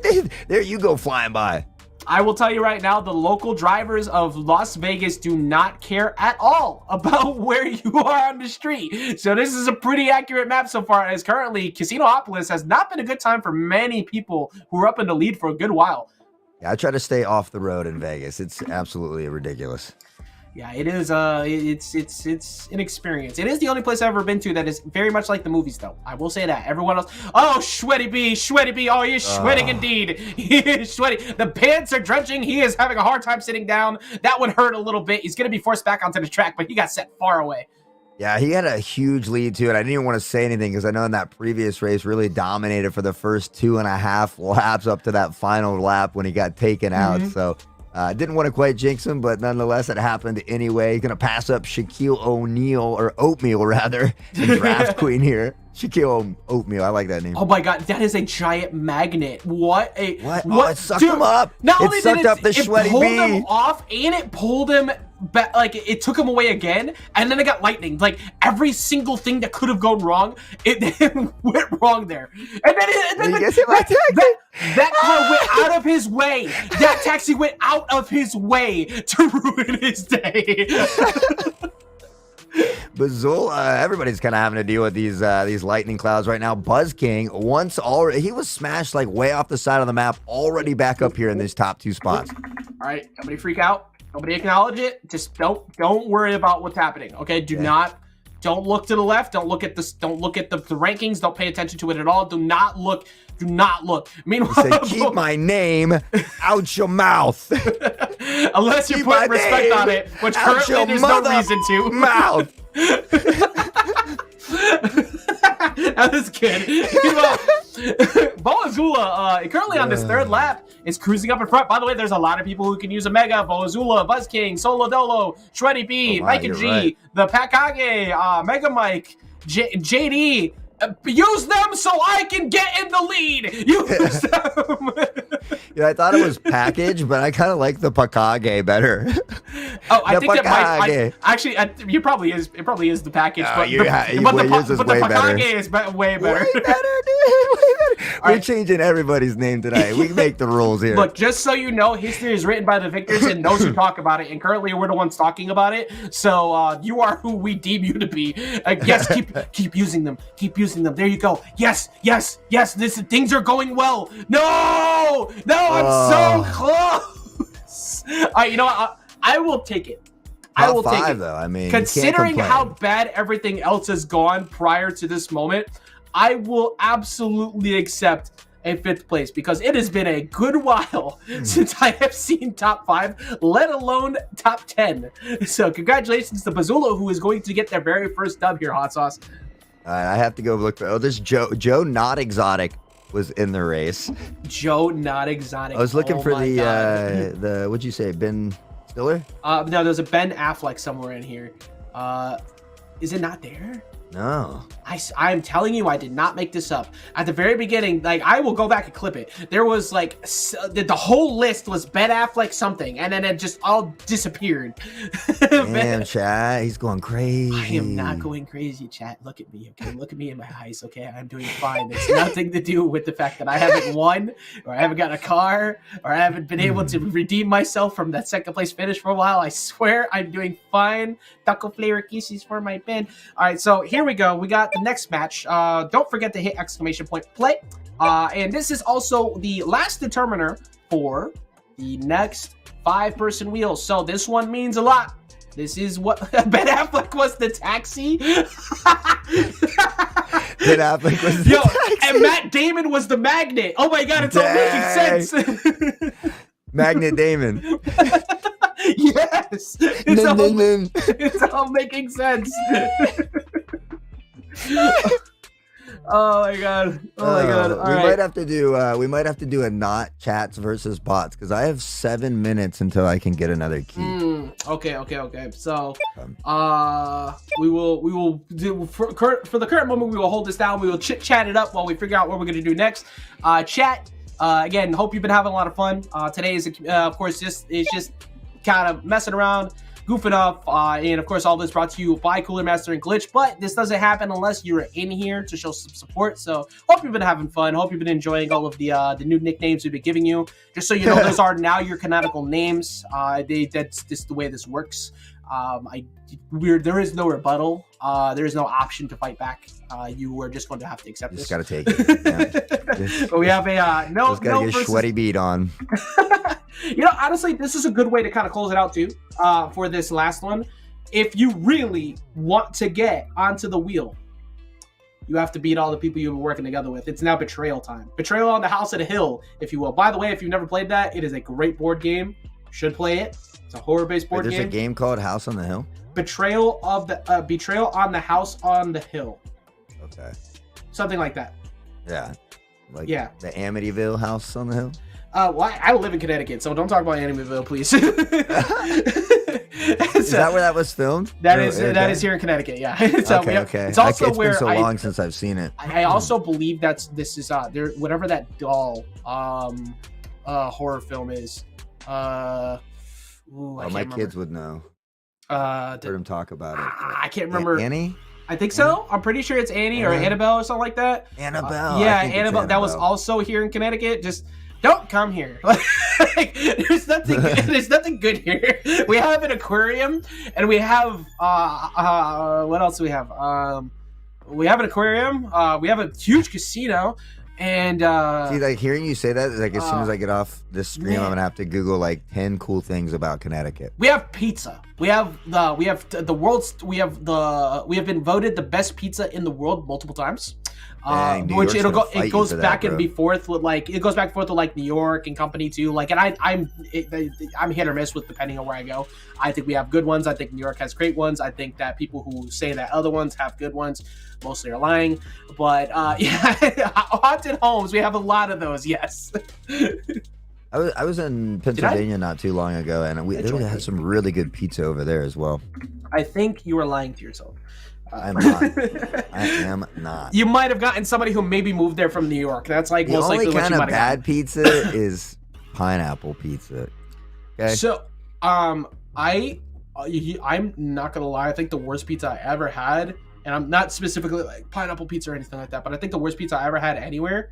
There you go flying by. I will tell you right now, the local drivers of Las Vegas do not care at all about where you are on the street. So this is a pretty accurate map so far, as currently Casinopolis has not been a good time for many people who are up in the lead for a good while. Yeah, I try to stay off the road in Vegas. It's absolutely ridiculous. Yeah, it is. It's an experience. It is the only place I've ever been to that is very much like the movies, though. I will say that. Everyone else, oh, Sweaty B. Oh, he is sweating indeed. He is sweaty. The pants are drenching. He is having a hard time sitting down. That would hurt a little bit. He's gonna be forced back onto the track, but he got set far away. Yeah, he had a huge lead too, and I didn't even want to say anything because I know in that previous race really dominated for the first 2.5 laps up to that final lap when he got taken out. So. Didn't want to quite jinx him, but nonetheless, it happened anyway. Going to pass up Shaquille O'Neal, or Oatmeal, rather, the draft queen here. Shaquille Oatmeal, I like that name. Oh my god, that is a giant magnet. What? Oh, it sucked him up. Not only it sucked up the Sweaty Bee. It pulled him off, and it pulled him back, like it took him away again, and then it got lightning. Like every single thing that could have gone wrong, it went wrong there. And then that car went out of his way. That taxi went out of his way to ruin his day. Bazul, everybody's kind of having to deal with these lightning clouds right now. Buzz King, he was smashed like way off the side of the map, already back up here in these top 2 spots. All right, nobody freak out. Nobody acknowledge it. Just don't worry about what's happening. Okay, don't look to the left. Don't look at the rankings. Don't pay attention to it at all. Do not look. Meanwhile, said, keep my name out your mouth. Unless you're putting respect on it, which currently there's no reason to. Mouth. That was good. Boazula, currently on this third lap, is cruising up in front. By the way, there's a lot of people who can use a Mega. Boazula, Buzz King, Solo Dolo, Shreddy B, Mike and G, right. The Pakage, Mega Mike, JD. Use them so I can get in the lead. Use them. Yeah, I thought it was package, but I kind of like the Pakage better. Oh, I think that actually, it probably is the package, but the Pakage is way better. Way better, dude. Way better. We're changing everybody's name tonight. We make the rules here. Look, just so you know, history is written by the victors and those who talk about it, and currently we're the ones talking about it. So you are who we deem you to be. Yes, keep using them. Keep using them. There you go. Yes. Things are going well. No, I'm so close. All right, you know what? I will take it. I will take it. Though. I mean, considering how bad everything else has gone prior to this moment, I will absolutely accept a 5th place because it has been a good while since I have seen top 5, let alone top 10. So congratulations to Bazzulo, who is going to get their very first dub here, Hot Sauce. I have to go look for. Oh, this Joe Not Exotic was in the race. Joe Not Exotic. I was looking for the what'd you say, Ben Stiller? No, there's a Ben Affleck somewhere in here. Is it not there? No. I'm telling you, I did not make this up. At the very beginning, like, I will go back and clip it. There was, like, the whole list was Ben Affleck something, and then it just all disappeared. Damn, chat. He's going crazy. I am not going crazy, chat. Look at me, okay? Look at me in my eyes, okay? I'm doing fine. It's nothing to do with the fact that I haven't won, or I haven't got a car, or I haven't been able to redeem myself from that 2nd place finish for a while. I swear I'm doing fine. Taco flavor kisses for my Ben. All right, so here we go. We got the next match. Don't forget to hit !play. And this is also the last determiner for the next 5-person wheel. So this one means a lot. This is what Ben Affleck was the taxi. Ben Affleck was the taxi. And Matt Damon was the magnet. Oh my God, it's all making sense. Magnet Damon. Yes, it's all making sense. Oh my god! We might have to do a not chats versus bots because I have 7 minutes until I can get another key. Okay. So, we will do for the current moment. We will hold this down. We will chat it up while we figure out what we're gonna do next. Chat. Again, hope you've been having a lot of fun. Today is, of course, just kind of messing around, goofing off, and of course all this brought to you by Cooler Master and Glitch, but this doesn't happen unless you're in here to show some support. So hope you've been having fun, hope you've been enjoying all of the new nicknames we've been giving you. Just so you know, those are now your canonical names. That's just the way this works. There is no rebuttal. There is no option to fight back. You are just going to have to accept this. Just gotta take it. Yeah. But we have a just gotta get sweaty beat on. You know, honestly, this is a good way to kind of close it out too. For this last one, if you really want to get onto the wheel, you have to beat all the people you've been working together with. It's now betrayal time. Betrayal on the House of the Hill, if you will. By the way, if you've never played that, it is a great board game. You should play it. It's a horror-based board game. There's a game called House on the Hill? Betrayal on the House on the Hill. Okay. Something like that. Yeah. Like the Amityville House on the Hill? Well, I live in Connecticut, so don't talk about Amityville, please. Is that where that was filmed? That is here in Connecticut, yeah. So okay. It's also it's been so long since I've seen it. I also believe this is there, whatever that doll horror film is. My kids would know. Heard him talk about it. I can't remember. Annie? I think so. I'm pretty sure it's Annie or Annabelle or something like that. Annabelle. Yeah, Annabelle. That was also here in Connecticut. Just don't come here. Like, there's nothing good here. We have an aquarium, and we have what else do we have? We have an aquarium. We have a huge casino. And see, like hearing you say that, like as soon as I get off this stream, I'm gonna have to Google like 10 cool things about Connecticut. We have pizza. We have been voted the best pizza in the world multiple times. Dang, New which York's gonna fight it you goes for that, back and bro. be forth with like New York and company too. Like, and I'm hit or miss with depending on where I go. I think we have good ones. I think New York has great ones. I think that people who say that other ones have good ones mostly are lying. But yeah, haunted homes, we have a lot of those. Yes. I was in Pennsylvania not too long ago, and we had some really good pizza over there as well. I think you are lying to yourself. I'm not. I am not. You might have gotten somebody who maybe moved there from New York. That's like The most only likely what kind you of might have bad pizza is pineapple pizza. Okay. So, I'm not gonna lie. I think the worst pizza I ever had, and I'm not specifically like pineapple pizza or anything like that, but I think the worst pizza I ever had anywhere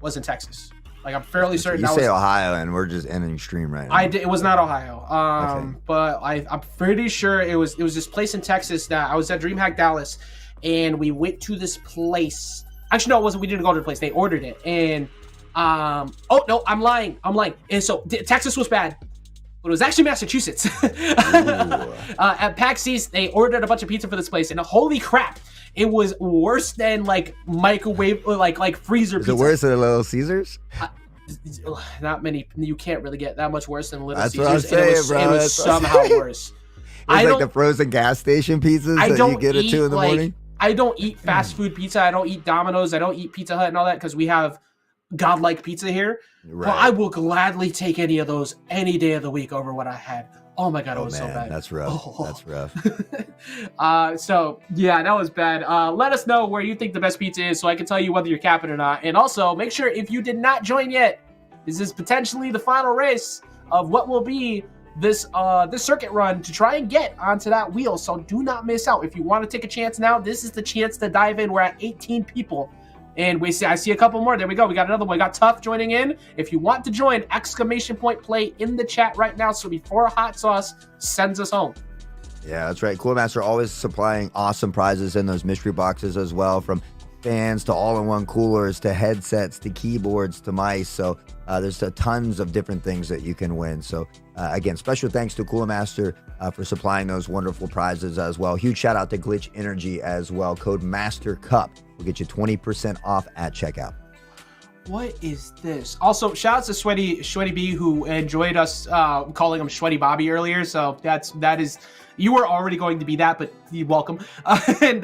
was in Texas. Like, I'm fairly certain. You say Ohio, and we're just ending stream right now. It was not Ohio. Okay. But I'm pretty sure it was this place in Texas that I was at DreamHack Dallas, and we went to this place. Actually, no, it wasn't. We didn't go to the place. They ordered it, and oh no, I'm lying. And so Texas was bad, but it was actually Massachusetts. At PAX East, they ordered a bunch of pizza for this place, and holy crap, it was worse than like microwave, like freezer pizza. Is it worse than Little Caesars? Not many. You can't really get that much worse than Little That's Caesars. what I'm saying, bro. It was somehow worse. It's like the frozen gas station pizzas that you get at 2 in the morning. I don't eat fast food pizza. I don't eat Domino's. I don't eat Pizza Hut and all that because we have godlike pizza here. Right. But I will gladly take any of those any day of the week over what I had. Oh my god, it was so bad. That's rough. That's rough. So yeah, that was bad. Let us know where you think the best pizza is so I can tell you whether you're capping or not. And also make sure if you did not join yet, this is potentially the final race of what will be this circuit run to try and get onto that wheel. So do not miss out. If you want to take a chance now, this is the chance to dive in. We're at 18 people. And I see a couple more. There we go. We got another one. We got Tough joining in. If you want to join, exclamation point play in the chat right now. So before Hot Sauce sends us home. Yeah, that's right. Cool Master always supplying awesome prizes in those mystery boxes as well, from fans to all-in-one coolers to headsets to keyboards to mice. So there's tons of different things that you can win. So again, special thanks to Cool Master for supplying those wonderful prizes as well. Huge shout out to Glitch Energy as well. Code Mastercup will get you 20% off at checkout. What is this? Also, shout out to Sweaty B who enjoyed us calling him Sweaty Bobby earlier. So that is you were already going to be that, but you're welcome. And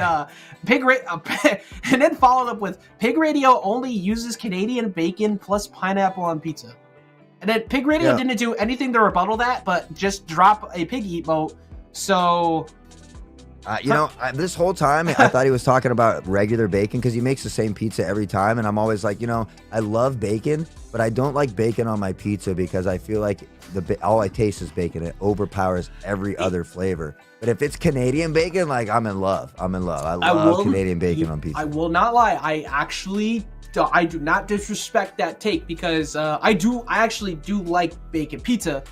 then followed up with Pig Radio only uses Canadian bacon plus pineapple on pizza. And then Pig Radio didn't do anything to rebuttal that, but just drop a pig emote. So this whole time I thought he was talking about regular bacon because he makes the same pizza every time, and I'm always like, I love bacon, but I don't like bacon on my pizza because I feel like all I taste is bacon. It overpowers every other flavor. But if it's Canadian bacon, like I'm in love. I love Canadian bacon on pizza. I will not lie. I do not disrespect that take because I actually do like bacon pizza,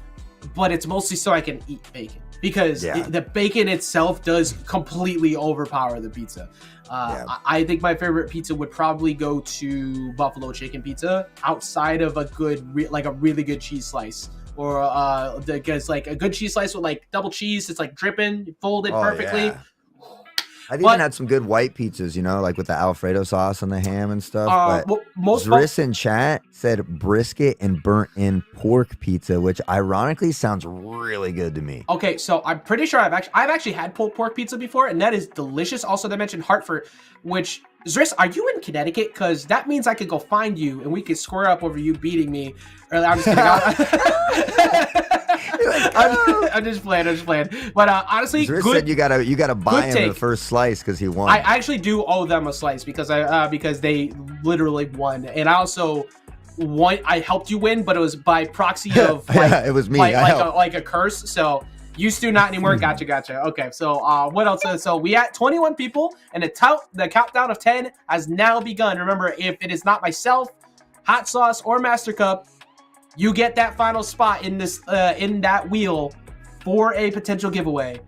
but it's mostly so I can eat bacon. Because the bacon itself does completely overpower the pizza. I think my favorite pizza would probably go to buffalo chicken pizza outside of a really good cheese slice. Or because like a good cheese slice with like double cheese, it's like dripping, folded perfectly. Yeah. I've even had some good white pizzas, like with the Alfredo sauce and the ham and stuff. But Zris in chat said brisket and burnt-in pork pizza, which ironically sounds really good to me. Okay, so I'm pretty sure I've actually had pulled pork pizza before, and that is delicious. Also, they mentioned Hartford, which Zris, are you in Connecticut? Because that means I could go find you, and we could square up over you beating me. I'm just kidding. I'm just playing. But honestly, Zris said you gotta buy him the first slice because he won. I actually do owe them a slice because they literally won, and I also won. I helped you win, but it was by proxy of it was me. Like a curse. So used to, not anymore. Gotcha. Okay, so what else? So we at 21 people, and the countdown of 10 has now begun. Remember, if it is not myself, Hot Sauce, or Mastercup, you get that final spot in this in that wheel for a potential giveaway.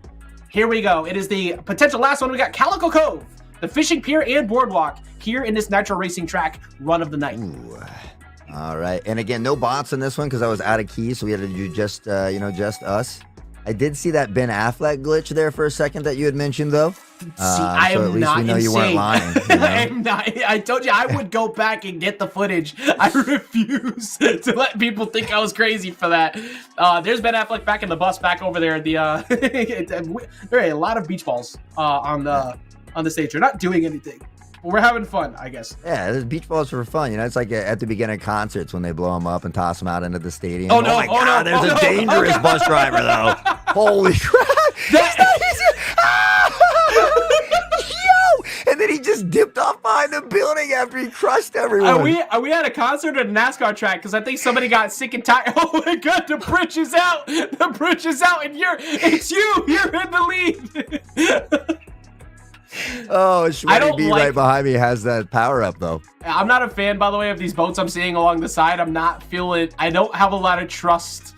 Here we go. It is the potential last one. We got Calico Cove, the fishing pier and boardwalk here in this Nitro Racing track run of the night. Ooh. All right, and again, no bots in this one because I was out of keys, so we had to do just us. I did see that Ben Affleck glitch there for a second that you had mentioned, though. I so am at least not we know insane. you weren't lying. You know? I am not. I told you I would go back and get the footage. I refuse to let people think I was crazy for that. There's Ben Affleck back in the bus, back over there. There are a lot of beach balls on the stage. They're not doing anything. We're having fun, I guess. Yeah, there's beach balls for fun. You know, it's like at the beginning of concerts when they blow them up and toss them out into the stadium. Oh, no, my God, no, there's a dangerous bus driver, though. Holy crap. Yo! And then he just dipped off behind the building after he crushed everyone. Are we at a concert or a NASCAR track? Because I think somebody got sick and tired. Oh my God, the bridge is out. The bridge is out, and it's you. You're in the lead. Oh, Shreddy B right behind me has that power up though. I'm not a fan, by the way, of these boats I'm seeing along the side. I'm not feeling. I don't have a lot of trust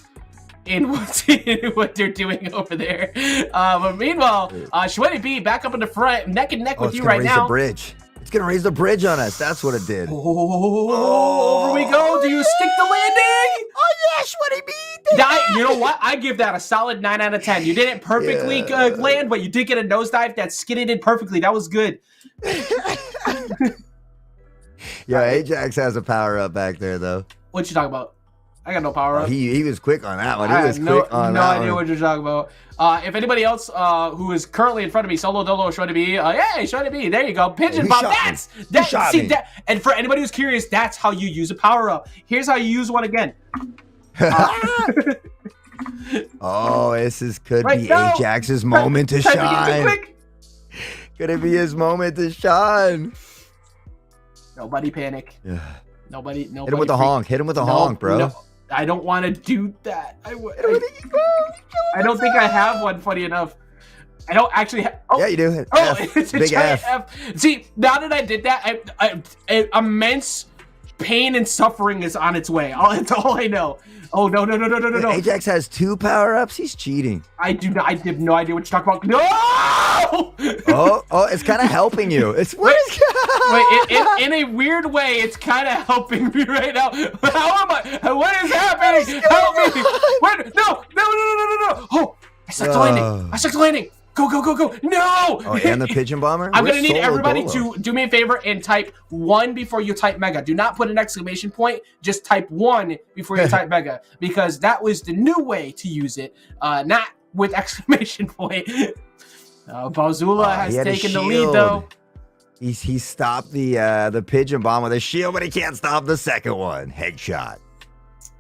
in what they're doing over there. But meanwhile, Shreddy B back up in the front, neck and neck with you right now. The bridge. It's gonna raise the bridge on us. That's what it did. Oh, over we go. Do you stick the landing? Oh yeah, Shreddy B. You know what? I give that a solid 9 out of 10. You didn't perfectly land, but you did get a nosedive that skidded in perfectly. That was good. Yeah, Ajax has a power up back there though. What you talking about? I got no power up. He was quick on that one. He was no quick on that one. No idea what you're talking about. If anybody else who is currently in front of me, Solo Dolo, Shreddy B, hey, Shreddy B, there you go. Pigeon Bomb, and for anybody who's curious, that's how you use a power up. Here's how you use one again. Oh, could be Ajax's moment to shine. Could it be his moment to shine? Nobody panic. Yeah. Nobody. Hit him with a honk. Hit him with a honk, bro. No, I don't want to do that. I don't think I have one. Funny enough, I don't actually have. Oh, yeah, you do. It's a big F. See, now that I did that, immense pain and suffering is on its way. That's all I know. Oh no! Ajax has 2 power-ups. He's cheating. I have no idea what you're talking about. No! Oh, it's kind of helping you. In a weird way, it's kind of helping me right now. How am I? What is happening? Help me! Wait, no! Oh, I stuck the landing. Go! No! Oh, and the pigeon bomber? I'm going to need everybody to do me a favor and type 1 before you type mega. Do not put an exclamation point. Just type 1 before you type mega. Because that was the new way to use it. Not with exclamation point. Bowzula has taken the lead, though. He stopped the pigeon bomb with a shield, but he can't stop the second one. Headshot.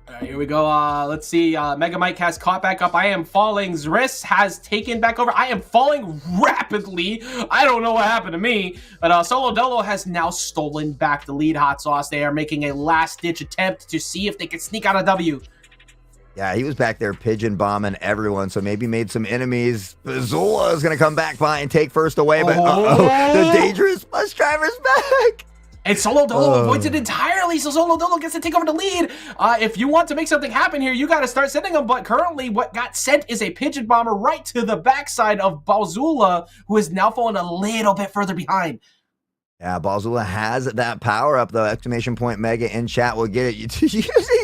All right, here we go. Let's see. Mega Mike has caught back up. I am falling. Zris has taken back over. I am falling rapidly. I don't know what happened to me. But Solo Dolo has now stolen back the lead. Hot Sauce. They are making a last-ditch attempt to see if they can sneak out a W. Yeah, he was back there pigeon bombing everyone, so maybe made some enemies. Zula is going to come back by and take first away, but the dangerous bus driver's back. And Solo Dolo avoids it entirely, so Solo Dolo gets to take over the lead. If you want to make something happen here, you got to start sending them. But currently, what got sent is a pigeon bomber right to the backside of Bowzula, who is now falling a little bit further behind. Yeah, Bowzula has that power up, though. Exclamation point mega in chat will get it. He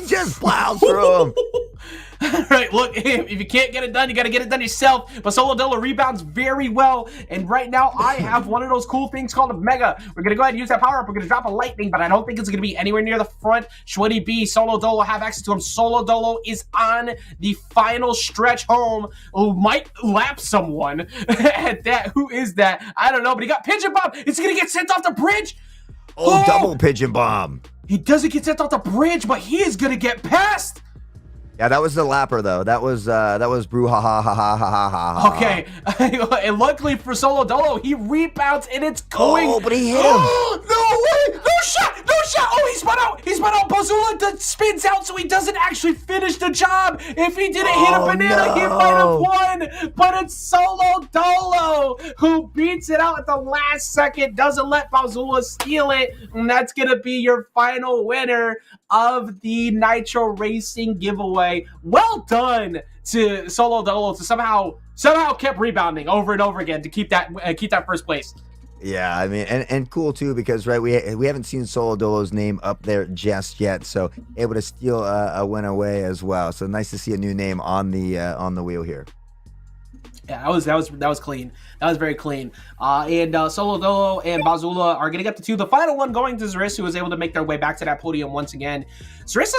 just plows through him. Right, look, if you can't get it done, you got to get it done yourself. But Solo Dolo rebounds very well. And right now, I have one of those cool things called a Mega. We're going to go ahead and use that power-up. We're going to drop a Lightning, but I don't think it's going to be anywhere near the front. Shreddy B, Solo Dolo have access to him. Solo Dolo is on the final stretch home. Who might lap someone at that. Who is that? I don't know, but he got Pigeon Bomb. It's going to get sent off the bridge. Oh, double Pigeon Bomb. He doesn't get sent off the bridge, but he is going to get past. Yeah, that was the lapper though. That was Brew ha ha ha ha ha ha. Okay, and luckily for Solo Dolo, he rebounds and it's going. Oh, but he hit him. Oh, no way! No shot! Oh, he spun out. Bowzula spins out, so he doesn't actually finish the job. If he didn't hit a banana, he might have won. But it's Solo Dolo who beats it out at the last second. Doesn't let Bowzula steal it, and that's gonna be your final winner of the Nitro Racing giveaway. Well done to Solo Dolo to somehow kept rebounding over and over again to keep that first place. Yeah, I mean, and cool too, because right, we haven't seen Solo Dolo's name up there just yet, so able to steal a win away as well. So nice to see a new name on the wheel here. Yeah, that was clean. That was very clean. And Solo Dolo and Bazula are getting up to 2. The final one going to Zris, who was able to make their way back to that podium once again. Zris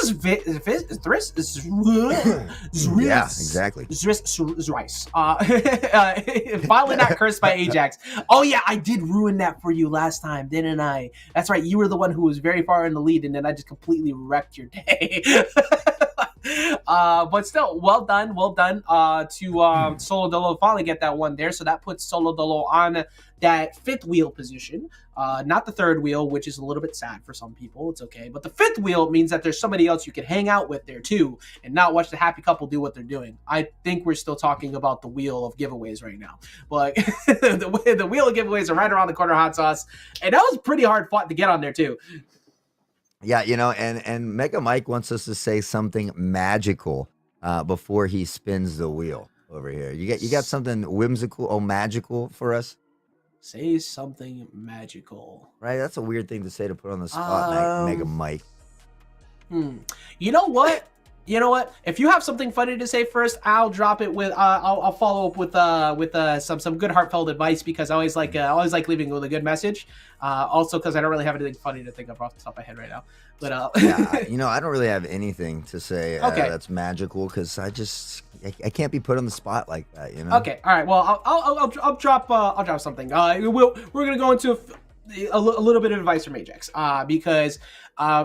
Yeah, exactly. Zris. Finally not cursed by Ajax. Oh yeah, I did ruin that for you last time, didn't I? That's right. You were the one who was very far in the lead, and then I just completely wrecked your day. But still, well done to Solo Dolo finally get that one there. So that puts Solo Dolo on that 5th wheel position, not the 3rd wheel, which is a little bit sad for some people. It's okay, but the 5th wheel means that there's somebody else you can hang out with there too, and not watch the happy couple do what they're doing. I think we're still talking about the wheel of giveaways right now, but the wheel of giveaways are right around the corner, hot sauce, and that was pretty hard fought to get on there too. Yeah, and Mega Mike wants us to say something magical before he spins the wheel over here. You got something whimsical or magical for us? Say something magical. Right, that's a weird thing to say to put on the spot, Mega Mike. You know what? If you have something funny to say first, I'll drop it with. I'll follow up with some good heartfelt advice, because I always like leaving with a good message. Also, because I don't really have anything funny to think of off the top of my head right now. But yeah, I don't really have anything to say okay. That's magical, because I can't be put on the spot like that. Okay, all right. Well, I'll drop something. We're gonna go into a little bit of advice from Ajax, because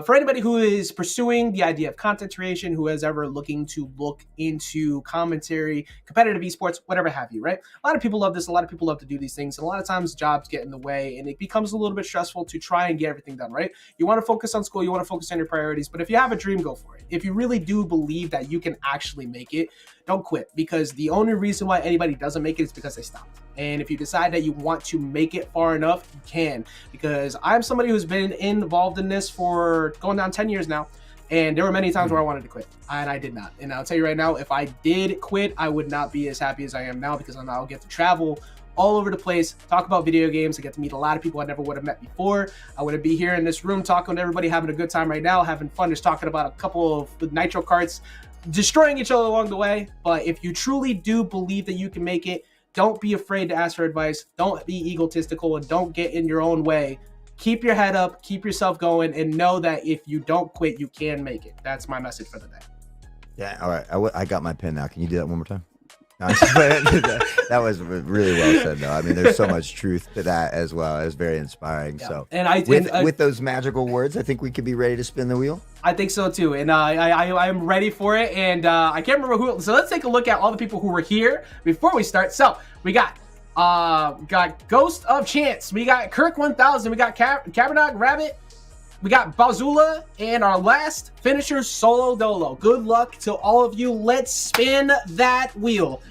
for anybody who is pursuing the idea of content creation, who is ever looking to look into commentary, competitive esports, whatever have you, right? A lot of people love this. A lot of people love to do these things. And a lot of times jobs get in the way, and it becomes a little bit stressful to try and get everything done, right? You want to focus on school. You want to focus on your priorities. But if you have a dream, go for it. If you really do believe that you can actually make it, don't quit, because the only reason why anybody doesn't make it is because they stopped. And if you decide that you want to make it far enough, you can. Because I'm somebody who's been involved in this for going on 10 years now. And there were many times where I wanted to quit, and I did not. And I'll tell you right now, if I did quit, I would not be as happy as I am now, because I'll get to travel all over the place, talk about video games. I get to meet a lot of people I never would have met before. I wouldn't be here in this room talking to everybody, having a good time right now, having fun, just talking about a couple of Nitro carts, destroying each other along the way. But if you truly do believe that you can make it, don't be afraid to ask for advice. Don't be egotistical, and don't get in your own way. Keep your head up, keep yourself going, and know that if you don't quit, you can make it. That's my message for the day. Yeah, all right. I got my pen now. Can you do that one more time? No, that was really well said, though. I mean, there's so much truth to that as well. It was very inspiring. Yeah. So, and with those magical words, I think we could be ready to spin the wheel. I think so too, and I am ready for it. And I can't remember who. So let's take a look at all the people who were here before we start. So we got Ghost of Chance, we got Kirk 1000, we got Cabernet Rabbit, we got Bazula, and our last finisher, Solo Dolo. Good luck to all of you. Let's spin that wheel.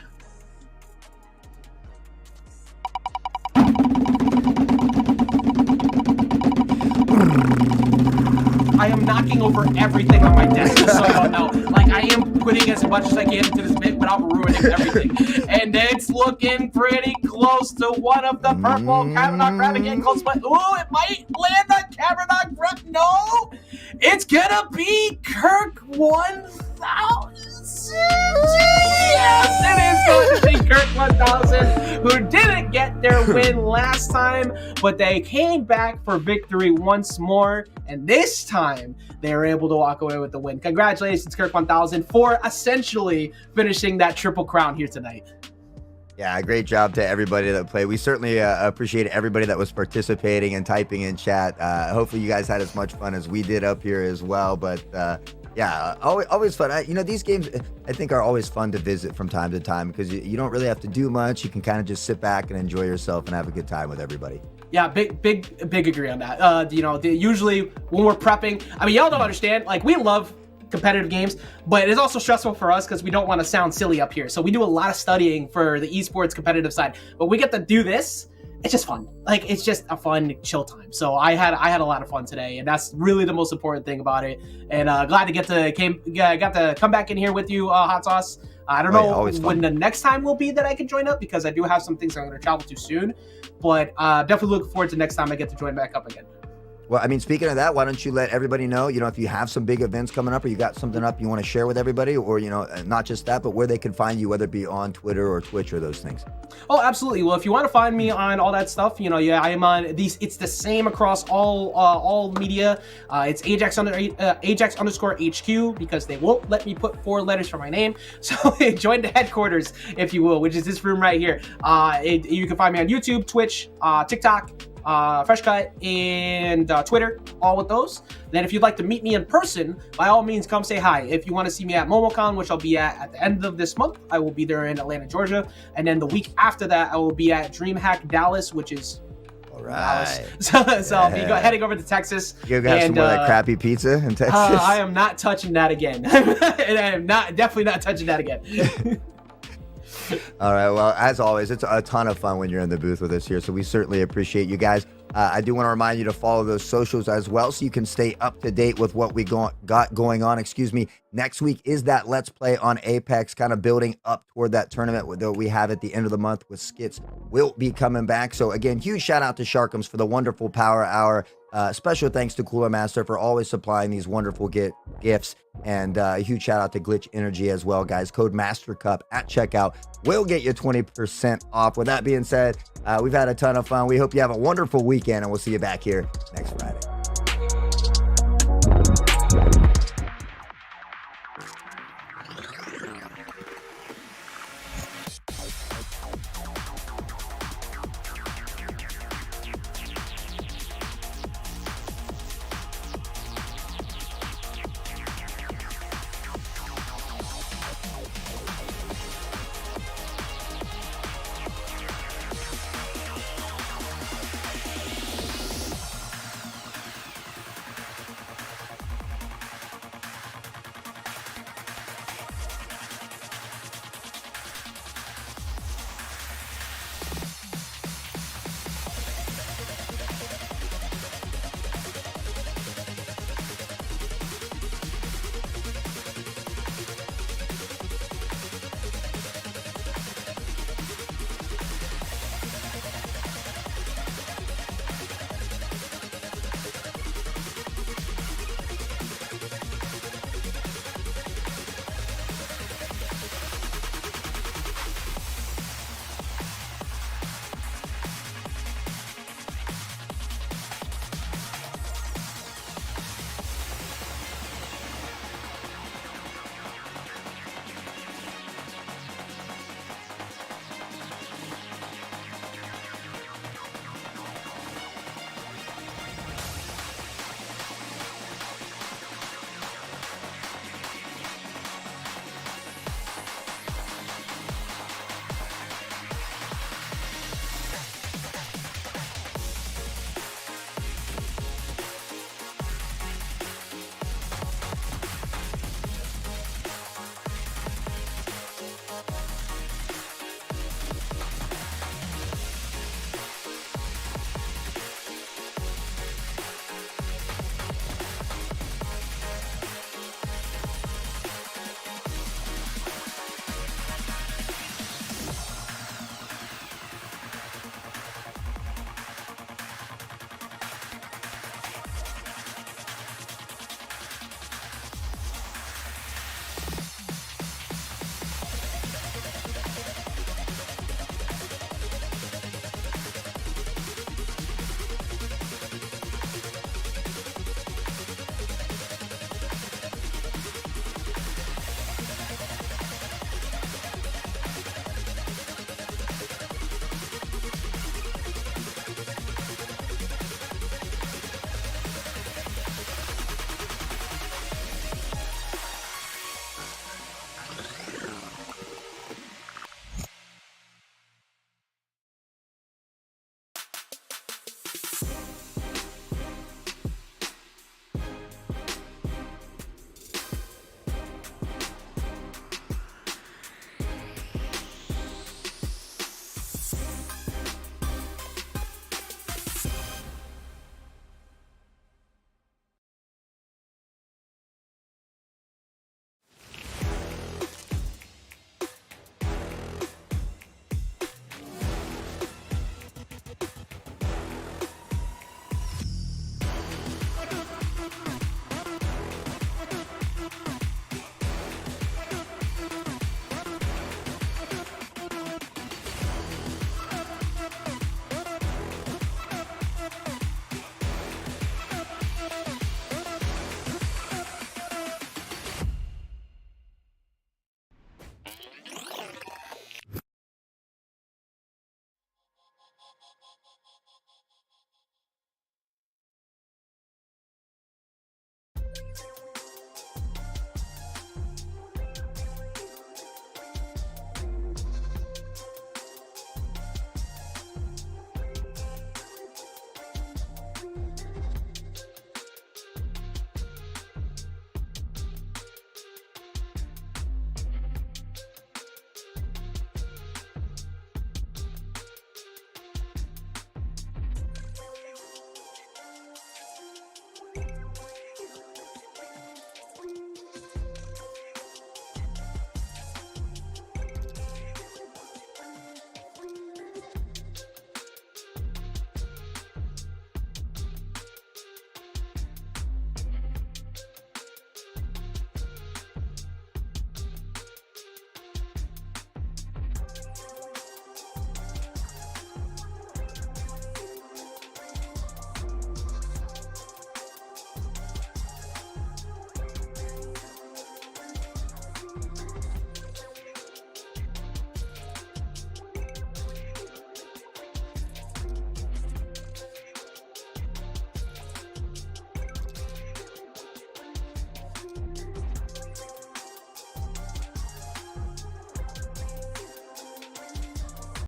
I am knocking over everything on my desk, so I don't know. Like, I am putting as much as I can into this bit without ruining everything. And it's looking pretty close to one of the purple Cabernet Rabbit getting close, but ooh, it might land on Cabernet Rabbit. No, it's gonna be Kirk 1000. Yes, it is going to be Kirk 1000, who didn't get their win last time, but they came back for victory once more, and this time they were able to walk away with the win. Congratulations, Kirk 1000, for essentially finishing that triple crown here tonight. Yeah, great job to everybody that played. We certainly appreciate everybody that was participating and typing in chat. Hopefully you guys had as much fun as we did up here as well, but yeah, always fun. These games, I think, are always fun to visit from time to time, because you don't really have to do much. You can kind of just sit back and enjoy yourself and have a good time with everybody. Yeah, big agree on that. Usually when we're prepping, I mean, y'all don't understand. Like, we love competitive games, but it's also stressful for us because we don't want to sound silly up here. So we do a lot of studying for the esports competitive side, but we get to do this. It's just fun. Like, it's just a fun chill time. So I had a lot of fun today, and that's really the most important thing about it. And glad to got to come back in here with you, Hot Sauce. I don't know when the next time will be that I can join up, because I do have some things I'm going to travel to soon. But definitely looking forward to next time I get to join back up again. Well, I mean, speaking of that, why don't you let everybody know, if you have some big events coming up or you got something up you want to share with everybody, or, not just that, but where they can find you, whether it be on Twitter or Twitch or those things. Oh, absolutely. Well, if you want to find me on all that stuff, yeah, I am on these. It's the same across all media. It's Ajax underscore HQ, because they won't let me put 4 letters for my name. So join the headquarters, if you will, which is this room right here. You can find me on YouTube, Twitch, TikTok, Fresh Cut, and Twitter, all with those. Then if you'd like to meet me in person, by all means, come say hi. If you want to see me at MomoCon, which I'll be at the end of this month, I will be there in Atlanta, Georgia. And then the week after that, I will be at DreamHack Dallas, which is all right. Dallas. So I'll be heading over to Texas. You're going to have some more of that crappy pizza in Texas? I am not touching that again. And I am definitely not touching that again. All right. Well, as always, it's a ton of fun when you're in the booth with us here. So we certainly appreciate you guys. I do want to remind you to follow those socials as well, so you can stay up to date with what we got going on. Next week is that Let's Play on Apex, kind of building up toward that tournament that we have at the end of the month with Skits will be coming back. So again, huge shout out to Sharkums for the wonderful Power Hour. Special thanks to Cooler Master for always supplying these wonderful gifts. And a huge shout out to Glitch Energy as well, guys. Code Mastercup at checkout will get you 20% off. With that being said, we've had a ton of fun. We hope you have a wonderful weekend, and we'll see you back here next Friday.